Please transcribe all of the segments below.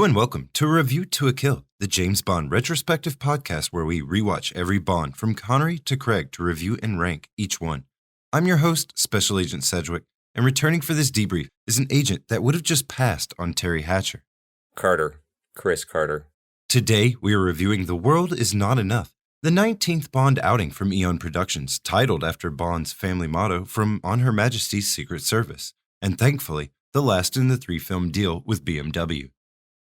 Hello and welcome to Review to a Kill, the James Bond retrospective podcast where we rewatch every Bond from Connery to Craig to review and rank each one. I'm your host, Special Agent Sedgwick, and returning for this debrief is an agent that would have just passed on Terry Hatcher. Chris Carter. Today, we are reviewing The World Is Not Enough, the 19th Bond outing from Eon Productions, titled after Bond's family motto from On Her Majesty's Secret Service, and thankfully, the last in the 3-film deal with BMW.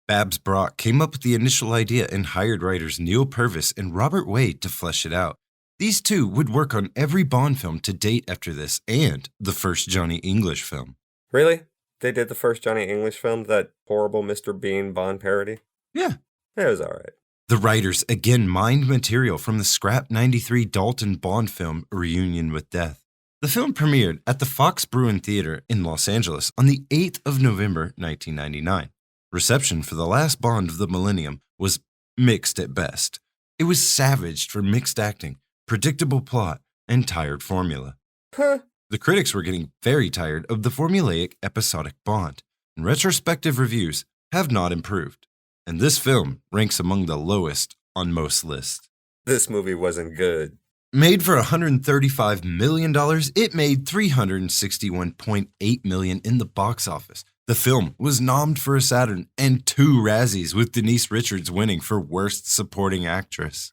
Babs Brock came up with the initial idea and hired writers Neil Purvis and Robert Wade to flesh it out. These two would work on every Bond film to date after this and the first Johnny English film. Really? They did the first Johnny English film, that horrible Mr. Bean Bond parody? Yeah. It was alright. The writers again mined material from the scrap 93 Dalton Bond film Reunion with Death. The film premiered at the Fox Bruin Theater in Los Angeles on the 8th of November 1999. Reception for the last Bond of the millennium was mixed at best. It was savaged for mixed acting, predictable plot, and tired formula. The critics were getting very tired of the formulaic episodic Bond, and retrospective reviews have not improved. And this film ranks among the lowest on most lists. This movie wasn't good. Made for $135 million, it made $361.8 million in the box office. The film was nommed for a Saturn and 2 Razzies, with Denise Richards winning for Worst Supporting Actress.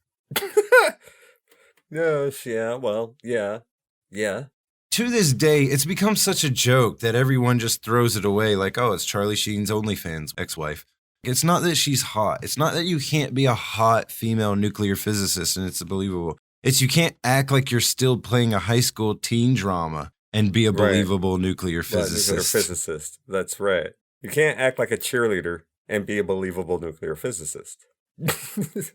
Yeah. To this day, it's become such a joke that everyone just throws it away like, oh, it's Charlie Sheen's OnlyFans ex-wife. It's not that she's hot. It's not that you can't be a hot female nuclear physicist and it's believable. It's you can't act like you're still playing a high school teen drama and be a believable nuclear physicist. That's right. You can't act like a cheerleader and be a believable nuclear physicist.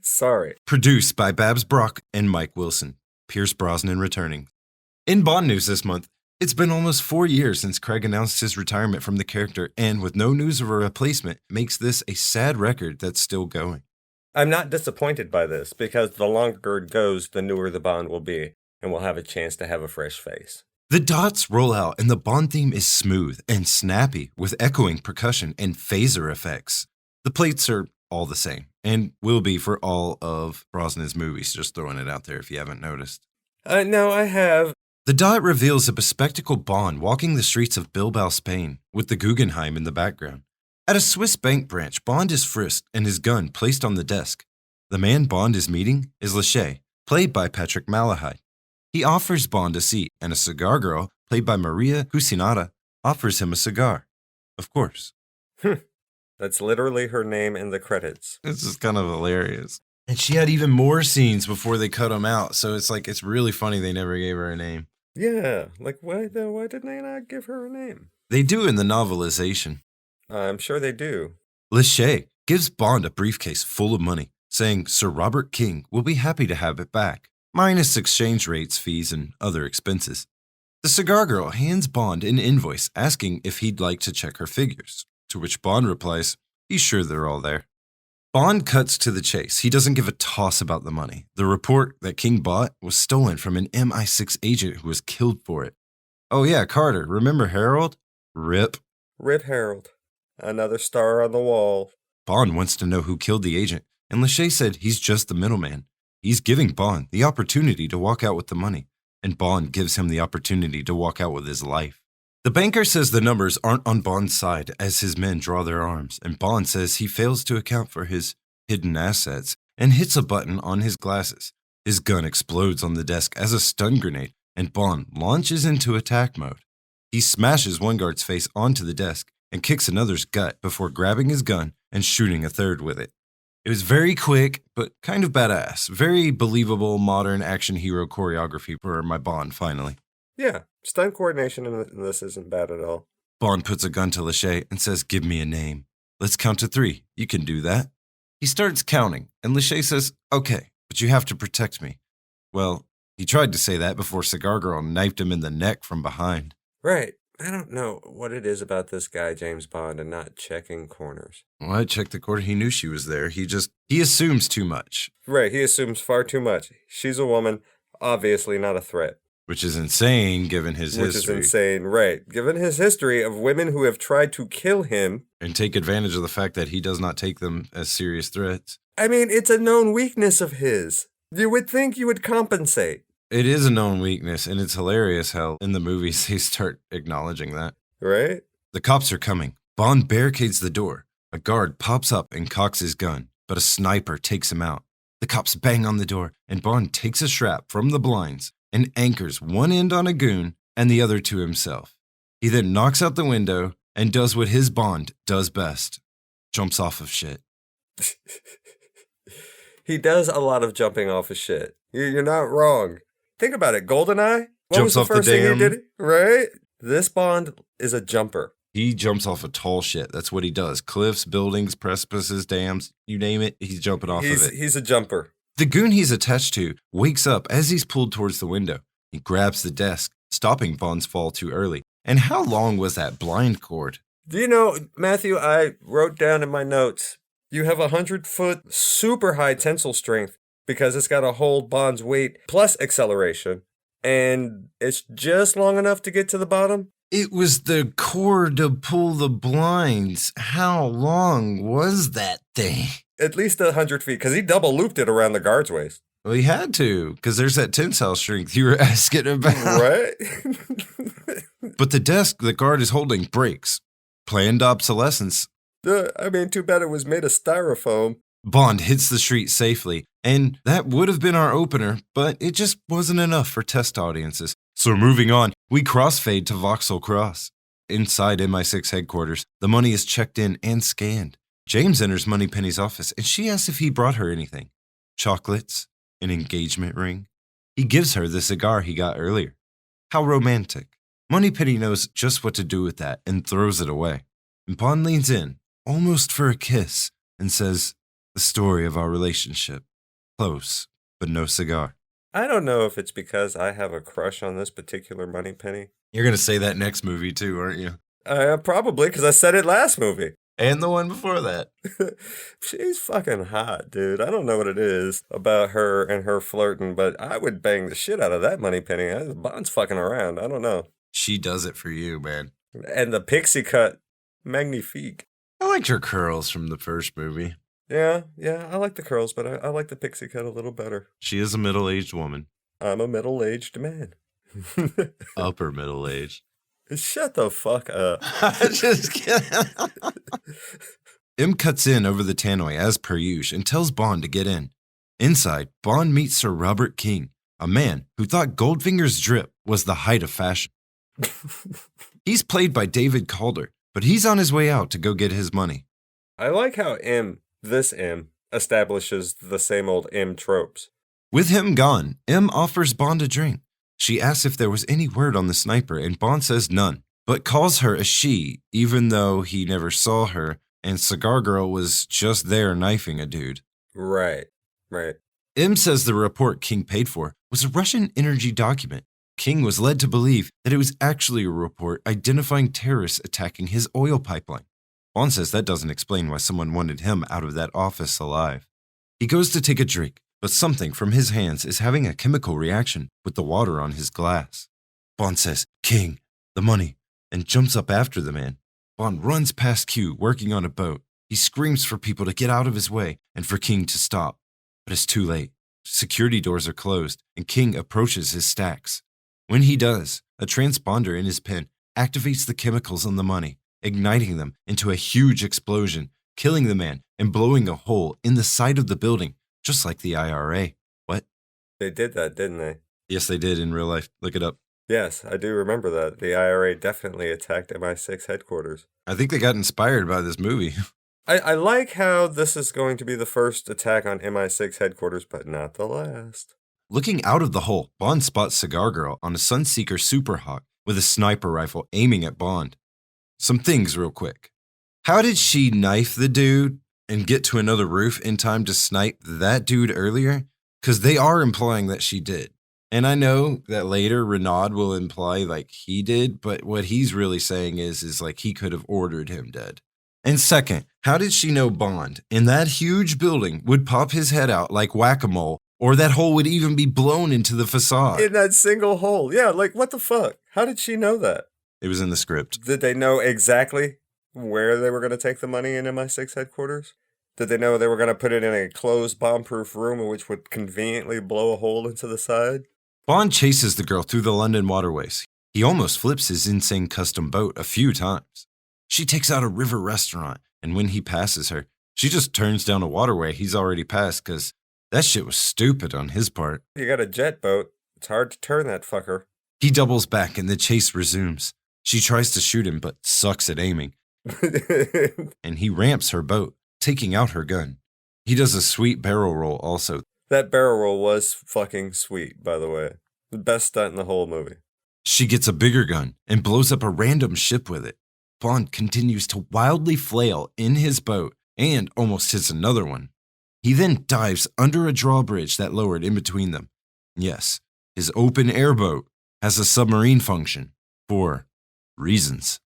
Sorry. Produced by Babs Brock and Mike Wilson. Pierce Brosnan returning. In Bond news this month, it's been almost 4 years since Craig announced his retirement from the character, and with no news of a replacement, makes this a sad record that's still going. I'm not disappointed by this, because the longer it goes, the newer the Bond will be, and we'll have a chance to have a fresh face. The dots roll out and the Bond theme is smooth and snappy with echoing percussion and phaser effects. The plates are all the same and will be for all of Brosnan's movies, just throwing it out there if you haven't noticed. No, I have. The dot reveals a bespectacled Bond walking the streets of Bilbao, Spain, with the Guggenheim in the background. At a Swiss bank branch, Bond is frisked and his gun placed on the desk. The man Bond is meeting is Lachey, played by Patrick Malahide. He offers Bond a seat, and a cigar girl, played by Maria Cucinata, offers him a cigar. Of course. That's literally her name in the credits. This is kind of hilarious. And she had even more scenes before they cut them out, so it's really funny they never gave her a name. Yeah, like why didn't they not give her a name? They do in the novelization. I'm sure they do. Lachey gives Bond a briefcase full of money, saying Sir Robert King will be happy to have it back, minus exchange rates, fees, and other expenses. The cigar girl hands Bond an invoice asking if he'd like to check her figures, to which Bond replies, he's sure they're all there. Bond cuts to the chase. He doesn't give a toss about the money. The report that King bought was stolen from an MI6 agent who was killed for it. Oh yeah, Carter, remember Harold? Rip. Rip Harold. Another star on the wall. Bond wants to know who killed the agent, and Lachey said he's just the middleman. He's giving Bond the opportunity to walk out with the money, and Bond gives him the opportunity to walk out with his life. The banker says the numbers aren't on Bond's side as his men draw their arms, and Bond says he fails to account for his hidden assets and hits a button on his glasses. His gun explodes on the desk as a stun grenade, and Bond launches into attack mode. He smashes one guard's face onto the desk and kicks another's gut before grabbing his gun and shooting a third with it. It was very quick, but kind of badass. Very believable modern action hero choreography for my Bond, finally. Yeah, stunt coordination in this isn't bad at all. Bond puts a gun to Lachey and says, give me a name. Let's count to 3. You can do that. He starts counting, and Lachey says, okay, but you have to protect me. Well, he tried to say that before Cigar Girl knifed him in the neck from behind. Right. I don't know what it is about this guy, James Bond, and not checking corners. Well, I checked the corner. He knew she was there. He assumes too much. Right, he assumes far too much. She's a woman, obviously not a threat. Which is insane given his Which history. is insane, right. Given his history of women who have tried to kill him. And take advantage of the fact that he does not take them as serious threats. I mean, it's a known weakness of his. You would think you would compensate. It is a known weakness, and it's hilarious how in the movies they start acknowledging that. Right? The cops are coming. Bond barricades the door. A guard pops up and cocks his gun, but a sniper takes him out. The cops bang on the door, and Bond takes a strap from the blinds and anchors one end on a goon and the other to himself. He then knocks out the window and does what his Bond does best. Jumps off of shit. He does a lot of jumping off of shit. You're not wrong. Think about it. GoldenEye? What was the first thing he did? Right? This Bond is a jumper. He jumps off of tall shit. That's what he does. Cliffs, buildings, precipices, dams, you name it, he's jumping off of it. He's a jumper. The goon he's attached to wakes up as he's pulled towards the window. He grabs the desk, stopping Bond's fall too early. And how long was that blind cord? Do you know, Matthew, I wrote down in my notes, you have 100-foot super high tensile strength because it's got to hold Bond's weight plus acceleration. And it's just long enough to get to the bottom? It was the cord to pull the blinds. How long was that thing? At least 100 feet, because he double looped it around the guard's waist. Well, he had to, because there's that tensile strength you were asking about. Right? But the desk the guard is holding breaks. Planned obsolescence. I mean, too bad it was made of styrofoam. Bond hits the street safely, and that would have been our opener, but it just wasn't enough for test audiences. So moving on, we crossfade to Vauxhall Cross. Inside MI6 headquarters, the money is checked in and scanned. James enters Moneypenny's office, and she asks if he brought her anything. Chocolates, an engagement ring. He gives her the cigar he got earlier. How romantic. Moneypenny knows just what to do with that and throws it away. And Bond leans in, almost for a kiss, and says, "The story of our relationship. Close, but no cigar." I don't know if it's because I have a crush on this particular Moneypenny. You're going to say that next movie too, aren't you? Probably, because I said it last movie. And the one before that. She's fucking hot, dude. I don't know what it is about her and her flirting, but I would bang the shit out of that Moneypenny. Bond's fucking around. I don't know. She does it for you, man. And the pixie cut, magnifique. I liked her curls from the first movie. Yeah, I like the curls, but I like the pixie cut a little better. She is a middle-aged woman. I'm a middle-aged man. Upper middle-aged. Shut the fuck up. Just kidding. M cuts in over the tannoy as per usual and tells Bond to get in. Inside, Bond meets Sir Robert King, a man who thought Goldfinger's drip was the height of fashion. He's played by David Calder, but he's on his way out to go get his money. I like how this M, establishes the same old M tropes. With him gone, M offers Bond a drink. She asks if there was any word on the sniper, and Bond says none, but calls her a she, even though he never saw her, and Cigar Girl was just there knifing a dude. Right. M says the report King paid for was a Russian energy document. King was led to believe that it was actually a report identifying terrorists attacking his oil pipeline. Bond says that doesn't explain why someone wanted him out of that office alive. He goes to take a drink, but something from his hands is having a chemical reaction with the water on his glass. Bond says, "King, the money," and jumps up after the man. Bond runs past Q working on a boat. He screams for people to get out of his way and for King to stop. But it's too late. Security doors are closed, and King approaches his stacks. When he does, a transponder in his pen activates the chemicals on the money, igniting them into a huge explosion, killing the man and blowing a hole in the side of the building, just like the IRA. What? They did that, didn't they? Yes, they did in real life. Look it up. Yes, I do remember that. The IRA definitely attacked MI6 headquarters. I think they got inspired by this movie. I like how this is going to be the first attack on MI6 headquarters, but not the last. Looking out of the hole, Bond spots Cigar Girl on a Sunseeker Superhawk with a sniper rifle aiming at Bond. Some things real quick. How did she knife the dude and get to another roof in time to snipe that dude earlier? Because they are implying that she did. And I know that later Renaud will imply like he did, but what he's really saying is like he could have ordered him dead. And second, how did she know Bond in that huge building would pop his head out like whack-a-mole or that hole would even be blown into the facade. In that single hole. Yeah, like, what the fuck? How did she know that? It was in the script. Did they know exactly where they were going to take the money in MI6 headquarters? Did they know they were going to put it in a closed bomb-proof room which would conveniently blow a hole into the side? Bond chases the girl through the London waterways. He almost flips his insane custom boat a few times. She takes out a river restaurant, and when he passes her, she just turns down a waterway he's already passed because that shit was stupid on his part. You got a jet boat. It's hard to turn that fucker. He doubles back and the chase resumes. She tries to shoot him but sucks at aiming, and he ramps her boat, taking out her gun. He does a sweet barrel roll also. That barrel roll was fucking sweet, by the way. The best stunt in the whole movie. She gets a bigger gun and blows up a random ship with it. Bond continues to wildly flail in his boat and almost hits another one. He then dives under a drawbridge that lowered in between them. Yes, his open air boat has a submarine function for reasons.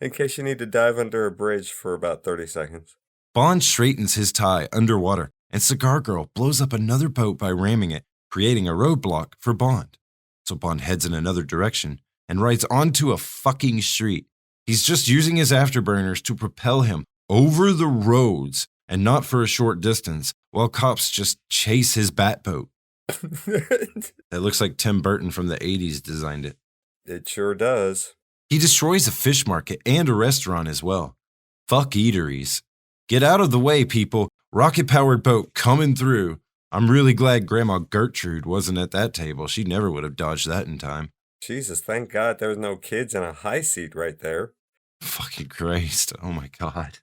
In case you need to dive under a bridge for about 30 seconds. Bond straightens his tie underwater, and Cigar Girl blows up another boat by ramming it, creating a roadblock for Bond. So Bond heads in another direction and rides onto a fucking street. He's just using his afterburners to propel him over the roads and not for a short distance, while cops just chase his bat boat. That looks like Tim Burton from the 80s designed it. It sure does. He destroys a fish market and a restaurant as well. Fuck eateries. Get out of the way, people. Rocket-powered boat coming through. I'm really glad Grandma Gertrude wasn't at that table. She never would have dodged that in time. Jesus, thank God there was no kids in a high seat right there. Fucking Christ. Oh my God.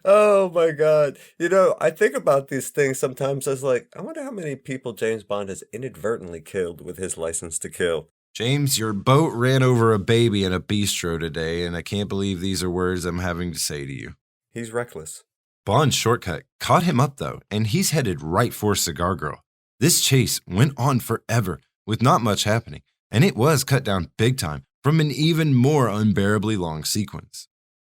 Oh my God. You know, I think about these things sometimes as like, I wonder how many people James Bond has inadvertently killed with his license to kill. James, your boat ran over a baby in a bistro today, and I can't believe these are words I'm having to say to you. He's reckless. Bond's shortcut caught him up, though, and he's headed right for Cigar Girl. This chase went on forever, with not much happening, and it was cut down big time from an even more unbearably long sequence.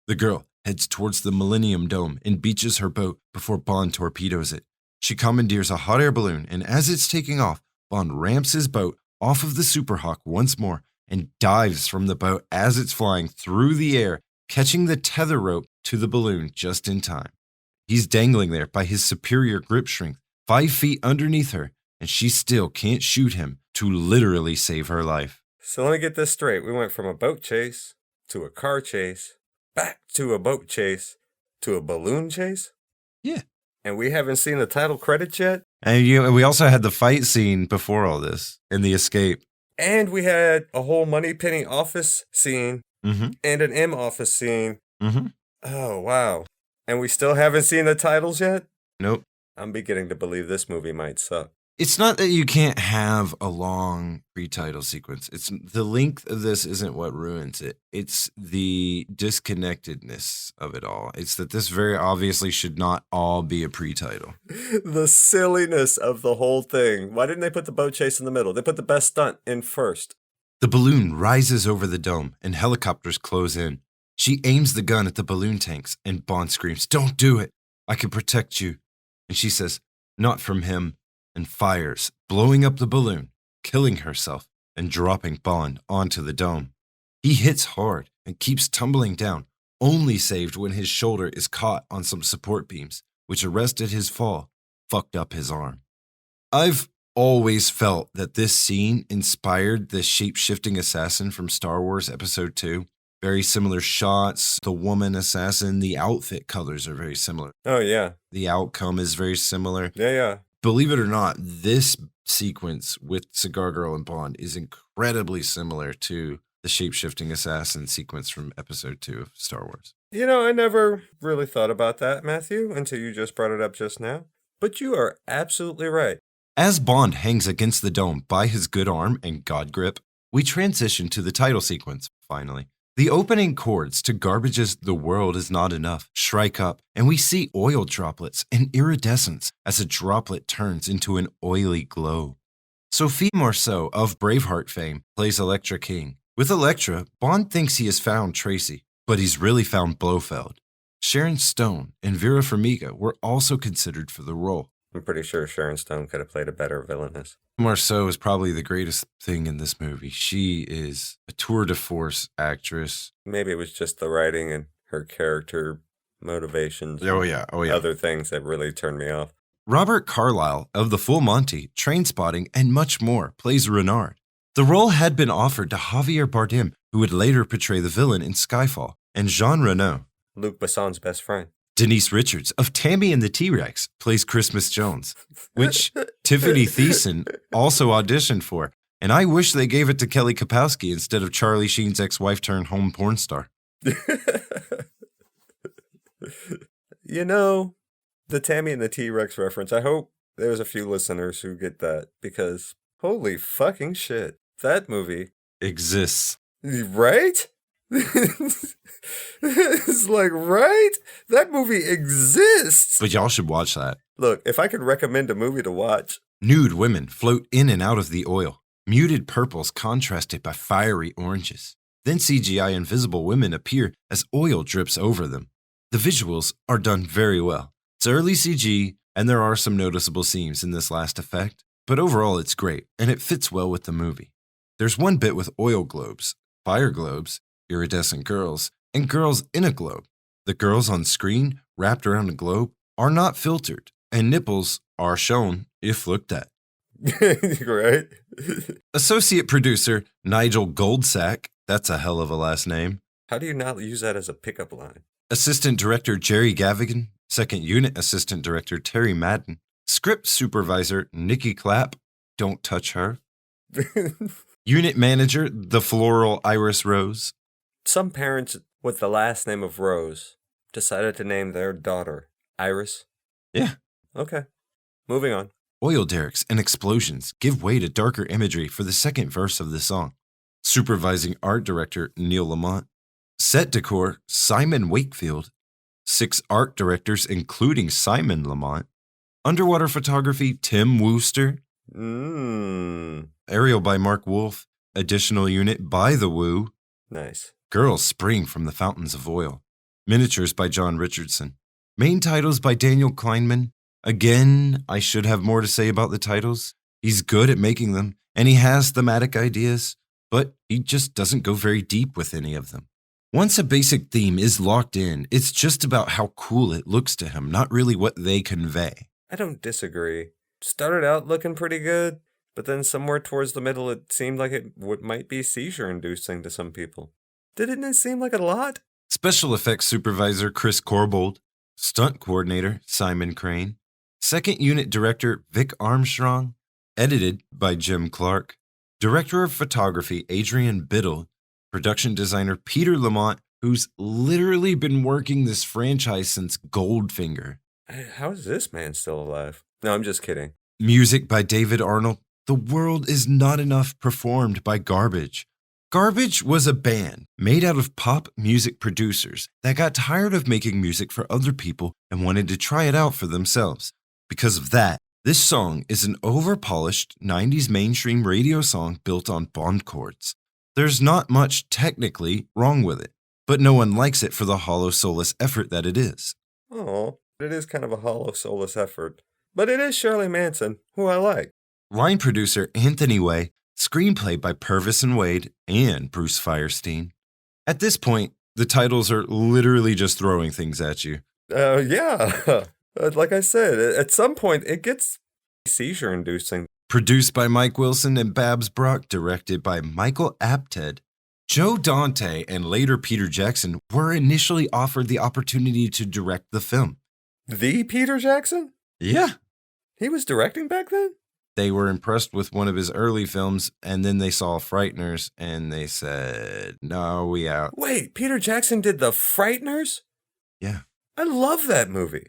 The girl heads towards the Millennium Dome and beaches her boat before Bond torpedoes it. She commandeers a hot air balloon, and as it's taking off, Bond ramps his boat off of the Super Hawk once more and dives from the boat as it's flying through the air, catching the tether rope to the balloon just in time. He's dangling there by his superior grip strength, 5 feet underneath her, and she still can't shoot him to literally save her life. So let me get this straight. We went from a boat chase to a car chase, back to a boat chase, to a balloon chase? Yeah. And we haven't seen the title credits yet? And we also had the fight scene before all this, and the escape. And we had a whole Moneypenny office scene, and an M office scene. Oh, wow. And we still haven't seen the titles yet? Nope. I'm beginning to believe this movie might suck. It's not that you can't have a long pre-title sequence. It's the length of this isn't what ruins it. It's the disconnectedness of it all. It's that this very obviously should not all be a pre-title. The silliness of the whole thing. Why didn't they put the boat chase in the middle? They put the best stunt in first. The balloon rises over the dome and helicopters close in. She aims the gun at the balloon tanks and Bond screams, "Don't do it. I can protect you." And she says, "Not from him," and fires, blowing up the balloon, killing herself, and dropping Bond onto the dome. He hits hard and keeps tumbling down, only saved when his shoulder is caught on some support beams, which arrested his fall, fucked up his arm. I've always felt that this scene inspired the shape-shifting assassin from Star Wars Episode 2. Very similar shots, the woman assassin, the outfit colors are very similar. Oh, yeah. The outcome is very similar. Yeah. Believe it or not, this sequence with Cigar Girl and Bond is incredibly similar to the shape-shifting assassin sequence from Episode 2 of Star Wars. You know, I never really thought about that, Matthew, until you just brought it up just now. But you are absolutely right. As Bond hangs against the dome by his good arm and God grip, we transition to the title sequence, finally. The opening chords to Garbage's "The World Is Not Enough" strike up, and we see oil droplets and iridescence as a droplet turns into an oily glow. Sophie Marceau of Braveheart fame plays Elektra King. With Elektra, Bond thinks he has found Tracy, but he's really found Blofeld. Sharon Stone and Vera Farmiga were also considered for the role. I'm pretty sure Sharon Stone could have played a better villainess. Marceau is probably the greatest thing in this movie. She is a tour de force actress. Maybe it was just the writing and her character motivations. Oh, yeah. Other things that really turned me off. Robert Carlyle of The Full Monty, Trainspotting, and much more plays Renard. The role had been offered to Javier Bardem, who would later portray the villain in Skyfall, and Jean Reno. Luc Besson's best friend. Denise Richards of Tammy and the T-Rex plays Christmas Jones, which Tiffany Thiessen also auditioned for, and I wish they gave it to Kelly Kapowski instead of Charlie Sheen's ex-wife turned home porn star. You know, the Tammy and the T-Rex reference, I hope there's a few listeners who get that, because holy fucking shit, that movie exists. Right? It's like, right? That movie exists. But y'all should watch that. Look, if I could recommend a movie to watch. Nude women float in and out of the oil. Muted purples contrasted by fiery oranges. Then CGI invisible women appear as oil drips over them. The visuals are done very well. It's early CG, and there are some noticeable seams in this last effect, but overall it's great, and it fits well with the movie. There's one bit with oil globes, fire globes, iridescent girls, and girls in a globe. The girls on screen, wrapped around a globe, are not filtered, and nipples are shown if looked at. Right? Associate producer Nigel Goldsack, that's a hell of a last name. How do you not use that as a pickup line? Assistant Director Jerry Gavigan, Second Unit Assistant Director Terry Madden, Script Supervisor Nikki Clapp, don't touch her. Unit Manager, the Floral Iris Rose. Some parents with the last name of Rose decided to name their daughter Iris. Yeah. Okay. Moving on. Oil derricks and explosions give way to darker imagery for the second verse of the song. Supervising Art Director Neil Lamont. Set decor Simon Wakefield. 6 art directors including Simon Lamont. Underwater photography Tim Wooster. Aerial by Mark Wolf. Additional unit by The Woo. Nice. Girls spring from the fountains of oil. Miniatures by John Richardson. Main titles by Daniel Kleinman. Again, I should have more to say about the titles. He's good at making them, and he has thematic ideas, but he just doesn't go very deep with any of them. Once a basic theme is locked in, it's just about how cool it looks to him, not really what they convey. I don't disagree. Started out looking pretty good, but then somewhere towards the middle it seemed like it might be seizure-inducing to some people. Didn't it seem like a lot? Special effects supervisor Chris Corbold. Stunt coordinator Simon Crane. Second unit director Vic Armstrong. Edited by Jim Clark. Director of photography Adrian Biddle. Production designer Peter Lamont, who's literally been working this franchise since Goldfinger. How is this man still alive? No, I'm just kidding. Music by David Arnold. The World Is Not Enough performed by Garbage. Garbage was a band made out of pop music producers that got tired of making music for other people and wanted to try it out for themselves. Because of that, this song is an over-polished 90s mainstream radio song built on Bond chords. There's not much technically wrong with it, but no one likes it for the hollow soulless effort that it is. Oh, it is kind of a hollow soulless effort. But it is Shirley Manson, who I like. Line producer Anthony Way, screenplay by Purvis and Wade and Bruce Firestein. At this point, the titles are literally just throwing things at you. Yeah. Like I said, at some point it gets seizure-inducing. Produced by Mike Wilson and Babs Brock, directed by Michael Apted. Joe Dante and later Peter Jackson were initially offered the opportunity to direct the film. The Peter Jackson? Yeah. He was directing back then? They were impressed with one of his early films, and then they saw Frighteners, and they said, no, we out. Wait, Peter Jackson did The Frighteners? Yeah. I love that movie.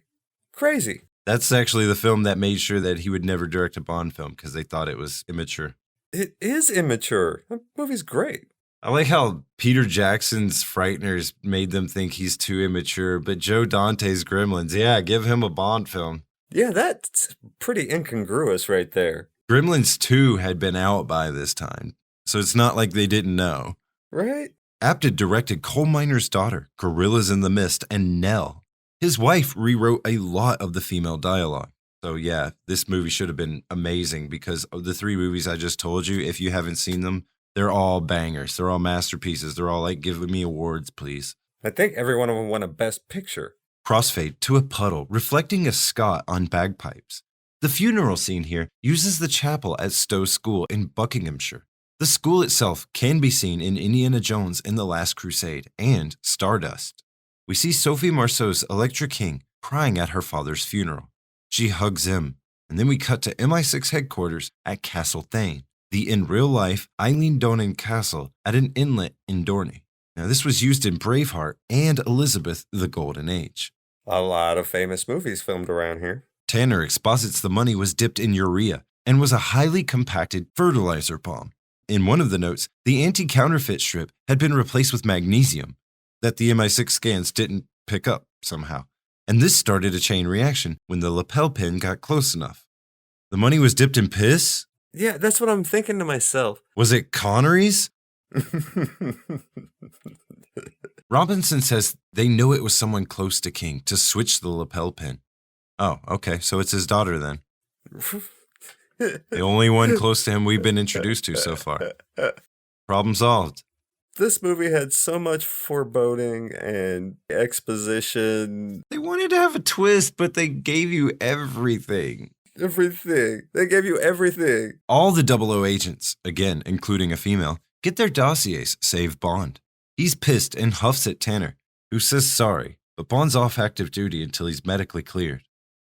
Crazy. That's actually the film that made sure that he would never direct a Bond film, because they thought it was immature. It is immature. That movie's great. I like how Peter Jackson's Frighteners made them think he's too immature, but Joe Dante's Gremlins, yeah, give him a Bond film. Yeah, that's pretty incongruous right there. Gremlins 2 had been out by this time, so it's not like they didn't know. Right? Apted directed Coal Miner's Daughter, Gorillas in the Mist, and Nell. His wife rewrote a lot of the female dialogue. So yeah, this movie should have been amazing because of the 3 movies I just told you, if you haven't seen them, they're all bangers. They're all masterpieces. They're all like, give me awards, please. I think every one of them won a Best Picture. Crossfade to a puddle, reflecting a Scot on bagpipes. The funeral scene here uses the chapel at Stowe School in Buckinghamshire. The school itself can be seen in Indiana Jones and the Last Crusade and Stardust. We see Sophie Marceau's Electra King crying at her father's funeral. She hugs him, and then we cut to MI6 headquarters at Castle Thane, the in real life Eileen Donan Castle at an inlet in Dorney. Now, this was used in Braveheart and Elizabeth the Golden Age. A lot of famous movies filmed around here. Tanner exposits the money was dipped in urea and was a highly compacted fertilizer bomb. In one of the notes, the anti-counterfeit strip had been replaced with magnesium that the MI6 scans didn't pick up somehow. And this started a chain reaction when the lapel pin got close enough. The money was dipped in piss? Yeah, that's what I'm thinking to myself. Was it Connery's? Robinson says they know it was someone close to King to switch the lapel pin. Oh, okay, so it's his daughter then. The only one close to him we've been introduced to so far. Problem solved. This movie had so much foreboding and exposition. They wanted to have a twist, but they gave you everything. Everything. They gave you everything. All the 00 agents, again, including a female, get their dossiers, save Bond. He's pissed and huffs at Tanner, who says sorry, but Bond's off active duty until he's medically cleared.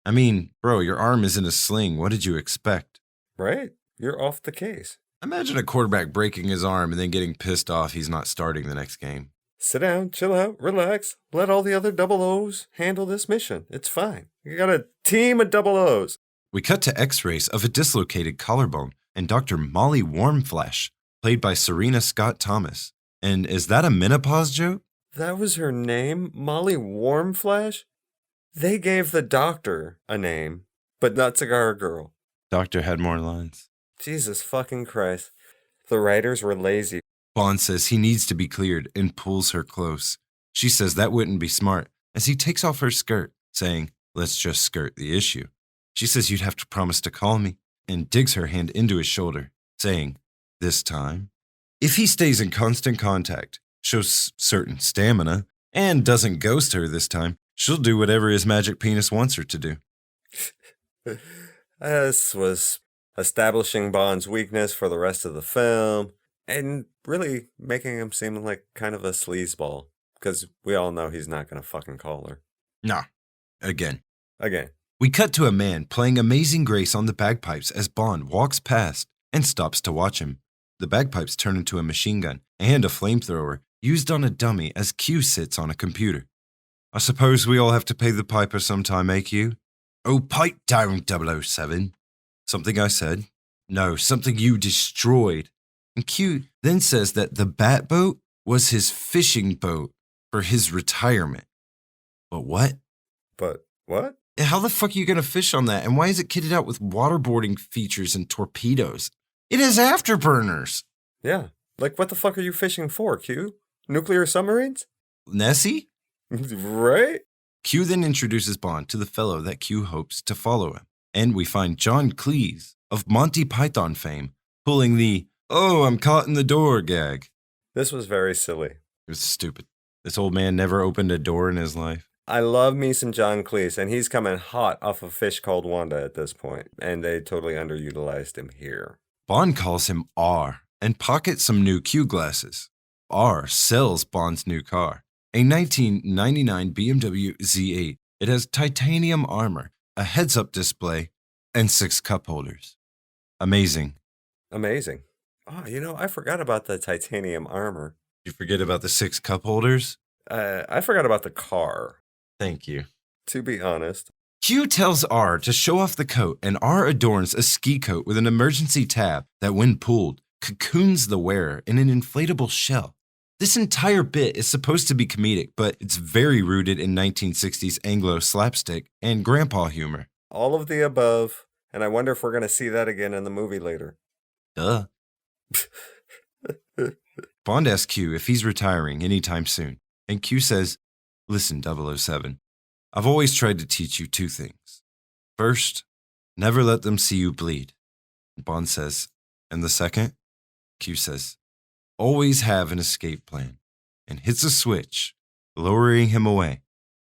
I mean, bro, your arm is in a sling. What did you expect? Right. You're off the case. Imagine a quarterback breaking his arm and then getting pissed off he's not starting the next game. Sit down, chill out, relax. Let all the other 00s handle this mission. It's fine. You got a team of 00s. We cut to x-rays of a dislocated collarbone and Dr. Molly Warmflesh, played by Serena Scott Thomas. And is that a menopause joke? That was her name? Molly Warmflesh? They gave the doctor a name, but not Cigar Girl. Doctor had more lines. Jesus fucking Christ. The writers were lazy. Bond says he needs to be cleared and pulls her close. She says that wouldn't be smart as he takes off her skirt, saying, let's just skirt the issue. She says you'd have to promise to call me and digs her hand into his shoulder, saying, this time. If he stays in constant contact, shows certain stamina, and doesn't ghost her this time, she'll do whatever his magic penis wants her to do. This was establishing Bond's weakness for the rest of the film, and really making him seem like kind of a sleazeball, because we all know he's not going to fucking call her. Nah. Again. We cut to a man playing Amazing Grace on the bagpipes as Bond walks past and stops to watch him. The bagpipes turn into a machine gun and a flamethrower used on a dummy as Q sits on a computer. I suppose we all have to pay the piper sometime, eh, Q? Oh, pipe down, 007. Something I said. No, something you destroyed. And Q then says that the bat boat was his fishing boat for his retirement. But what? How the fuck are you going to fish on that? And why is it kitted out with waterboarding features and torpedoes? It has afterburners. Yeah. Like, what the fuck are you fishing for, Q? Nuclear submarines? Nessie? Right? Q then introduces Bond to the fellow that Q hopes to follow him. And we find John Cleese of Monty Python fame pulling the, oh, I'm caught in the door gag. This was very silly. It was stupid. This old man never opened a door in his life. I love me some John Cleese, and he's coming hot off a Fish Called Wanda at this point, and they totally underutilized him here. Bond calls him R and pockets some new Q glasses. R sells Bond's new car, a 1999 BMW Z8. It has titanium armor, a heads-up display, and 6 cup holders. Amazing. Oh, I forgot about the titanium armor. You forget about the 6 cup holders? I forgot about the car. Thank you. To be honest. Q tells R to show off the coat, and R adorns a ski coat with an emergency tab that, when pulled, cocoons the wearer in an inflatable shell. This entire bit is supposed to be comedic, but it's very rooted in 1960s Anglo slapstick and grandpa humor. All of the above, and I wonder if we're going to see that again in the movie later. Duh. Bond asks Q if he's retiring anytime soon, and Q says, listen, 007, I've always tried to teach you 2 things. First, never let them see you bleed. Bond says. And the second, Q says, always have an escape plan. And hits a switch, lowering him away,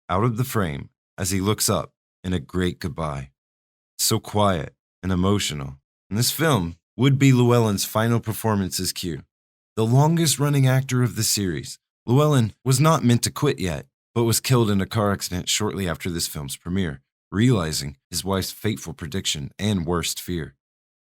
out of the frame, as he looks up in a great goodbye. So quiet and emotional. And this film would be Llewellyn's final performance as Q. The longest-running actor of the series, Llewellyn was not meant to quit yet, but was killed in a car accident shortly after this film's premiere, realizing his wife's fateful prediction and worst fear.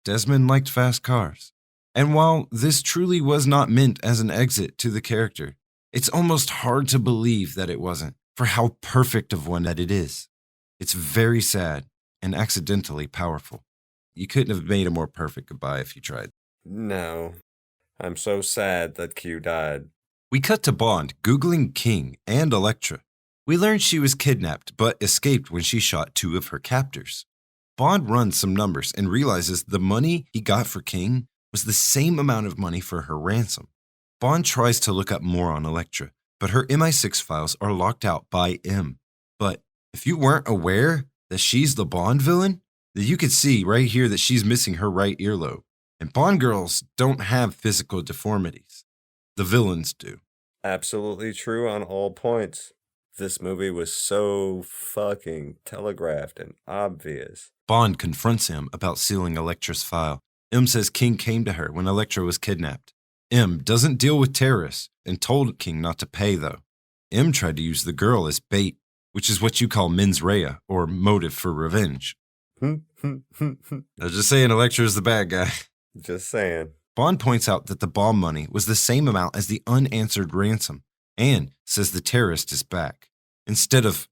Desmond liked fast cars. And while this truly was not meant as an exit to the character, it's almost hard to believe that it wasn't, for how perfect of one that it is. It's very sad and accidentally powerful. You couldn't have made a more perfect goodbye if you tried. No. I'm so sad that Q died. We cut to Bond Googling King and Elektra. We learned she was kidnapped but escaped when she shot 2 of her captors. Bond runs some numbers and realizes the money he got for King was the same amount of money for her ransom. Bond tries to look up more on Elektra, but her MI6 files are locked out by M. But if you weren't aware that she's the Bond villain, then you could see right here that she's missing her right earlobe. And Bond girls don't have physical deformities. The villains do. Absolutely true on all points. This movie was so fucking telegraphed and obvious. Bond confronts him about stealing Elektra's file. M says King came to her when Elektra was kidnapped. M doesn't deal with terrorists and told King not to pay, though. M tried to use the girl as bait, which is what you call mens rea, or motive for revenge. I was just saying Elektra's the bad guy. Just saying. Bond points out that the bomb money was the same amount as the unanswered ransom and says the terrorist is back. Instead of,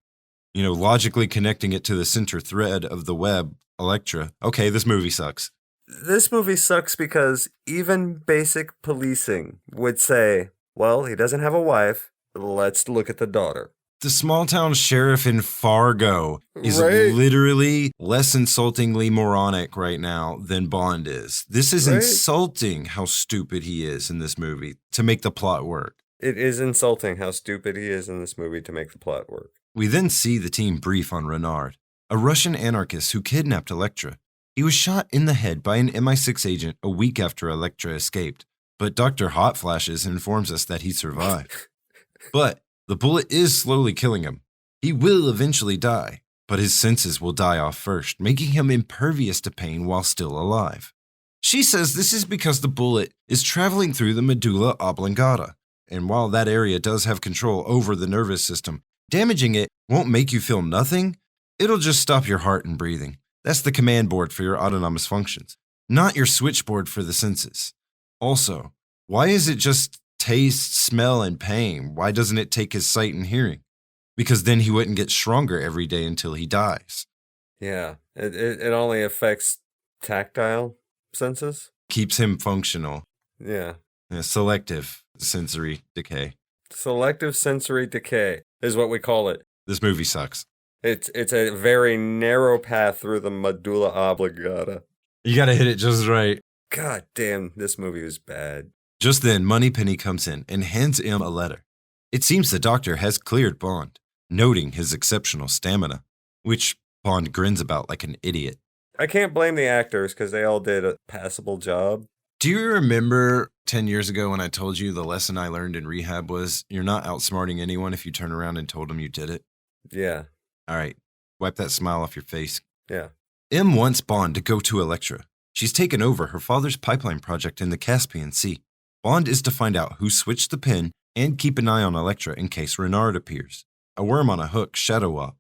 logically connecting it to the center thread of the web, Elektra, okay, this movie sucks. This movie sucks because even basic policing would say, well, he doesn't have a wife, let's look at the daughter. The small-town sheriff in Fargo is literally less insultingly moronic right now than Bond is. This is insulting how stupid he is in this movie to make the plot work. It is insulting how stupid he is in this movie to make the plot work. We then see the team brief on Renard, a Russian anarchist who kidnapped Elektra. He was shot in the head by an MI6 agent a week after Elektra escaped, but Dr. Hot Flashes informs us that he survived. But the bullet is slowly killing him. He will eventually die, but his senses will die off first, making him impervious to pain while still alive. She says this is because the bullet is traveling through the medulla oblongata, and while that area does have control over the nervous system, damaging it won't make you feel nothing, it'll just stop your heart and breathing. That's the command board for your autonomous functions, not your switchboard for the senses. Also, why is it just taste, smell, and pain? Why doesn't it take his sight and hearing? Because then he wouldn't get stronger every day until he dies. Yeah, it only affects tactile senses. Keeps him functional. Yeah. Selective sensory decay. Selective sensory decay is what we call it. This movie sucks. It's a very narrow path through the medulla oblongata. You gotta hit it just right. God damn, this movie was bad. Just then, Moneypenny comes in and hands him a letter. It seems the doctor has cleared Bond, noting his exceptional stamina, which Bond grins about like an idiot. I can't blame the actors because they all did a passable job. Do you remember 10 years ago when I told you the lesson I learned in rehab was you're not outsmarting anyone if you turn around and told them you did it? Yeah. All right, wipe that smile off your face. Yeah. M wants Bond to go to Elektra. She's taken over her father's pipeline project in the Caspian Sea. Bond is to find out who switched the pin and keep an eye on Elektra in case Renard appears. A worm on a hook, Shadow Op.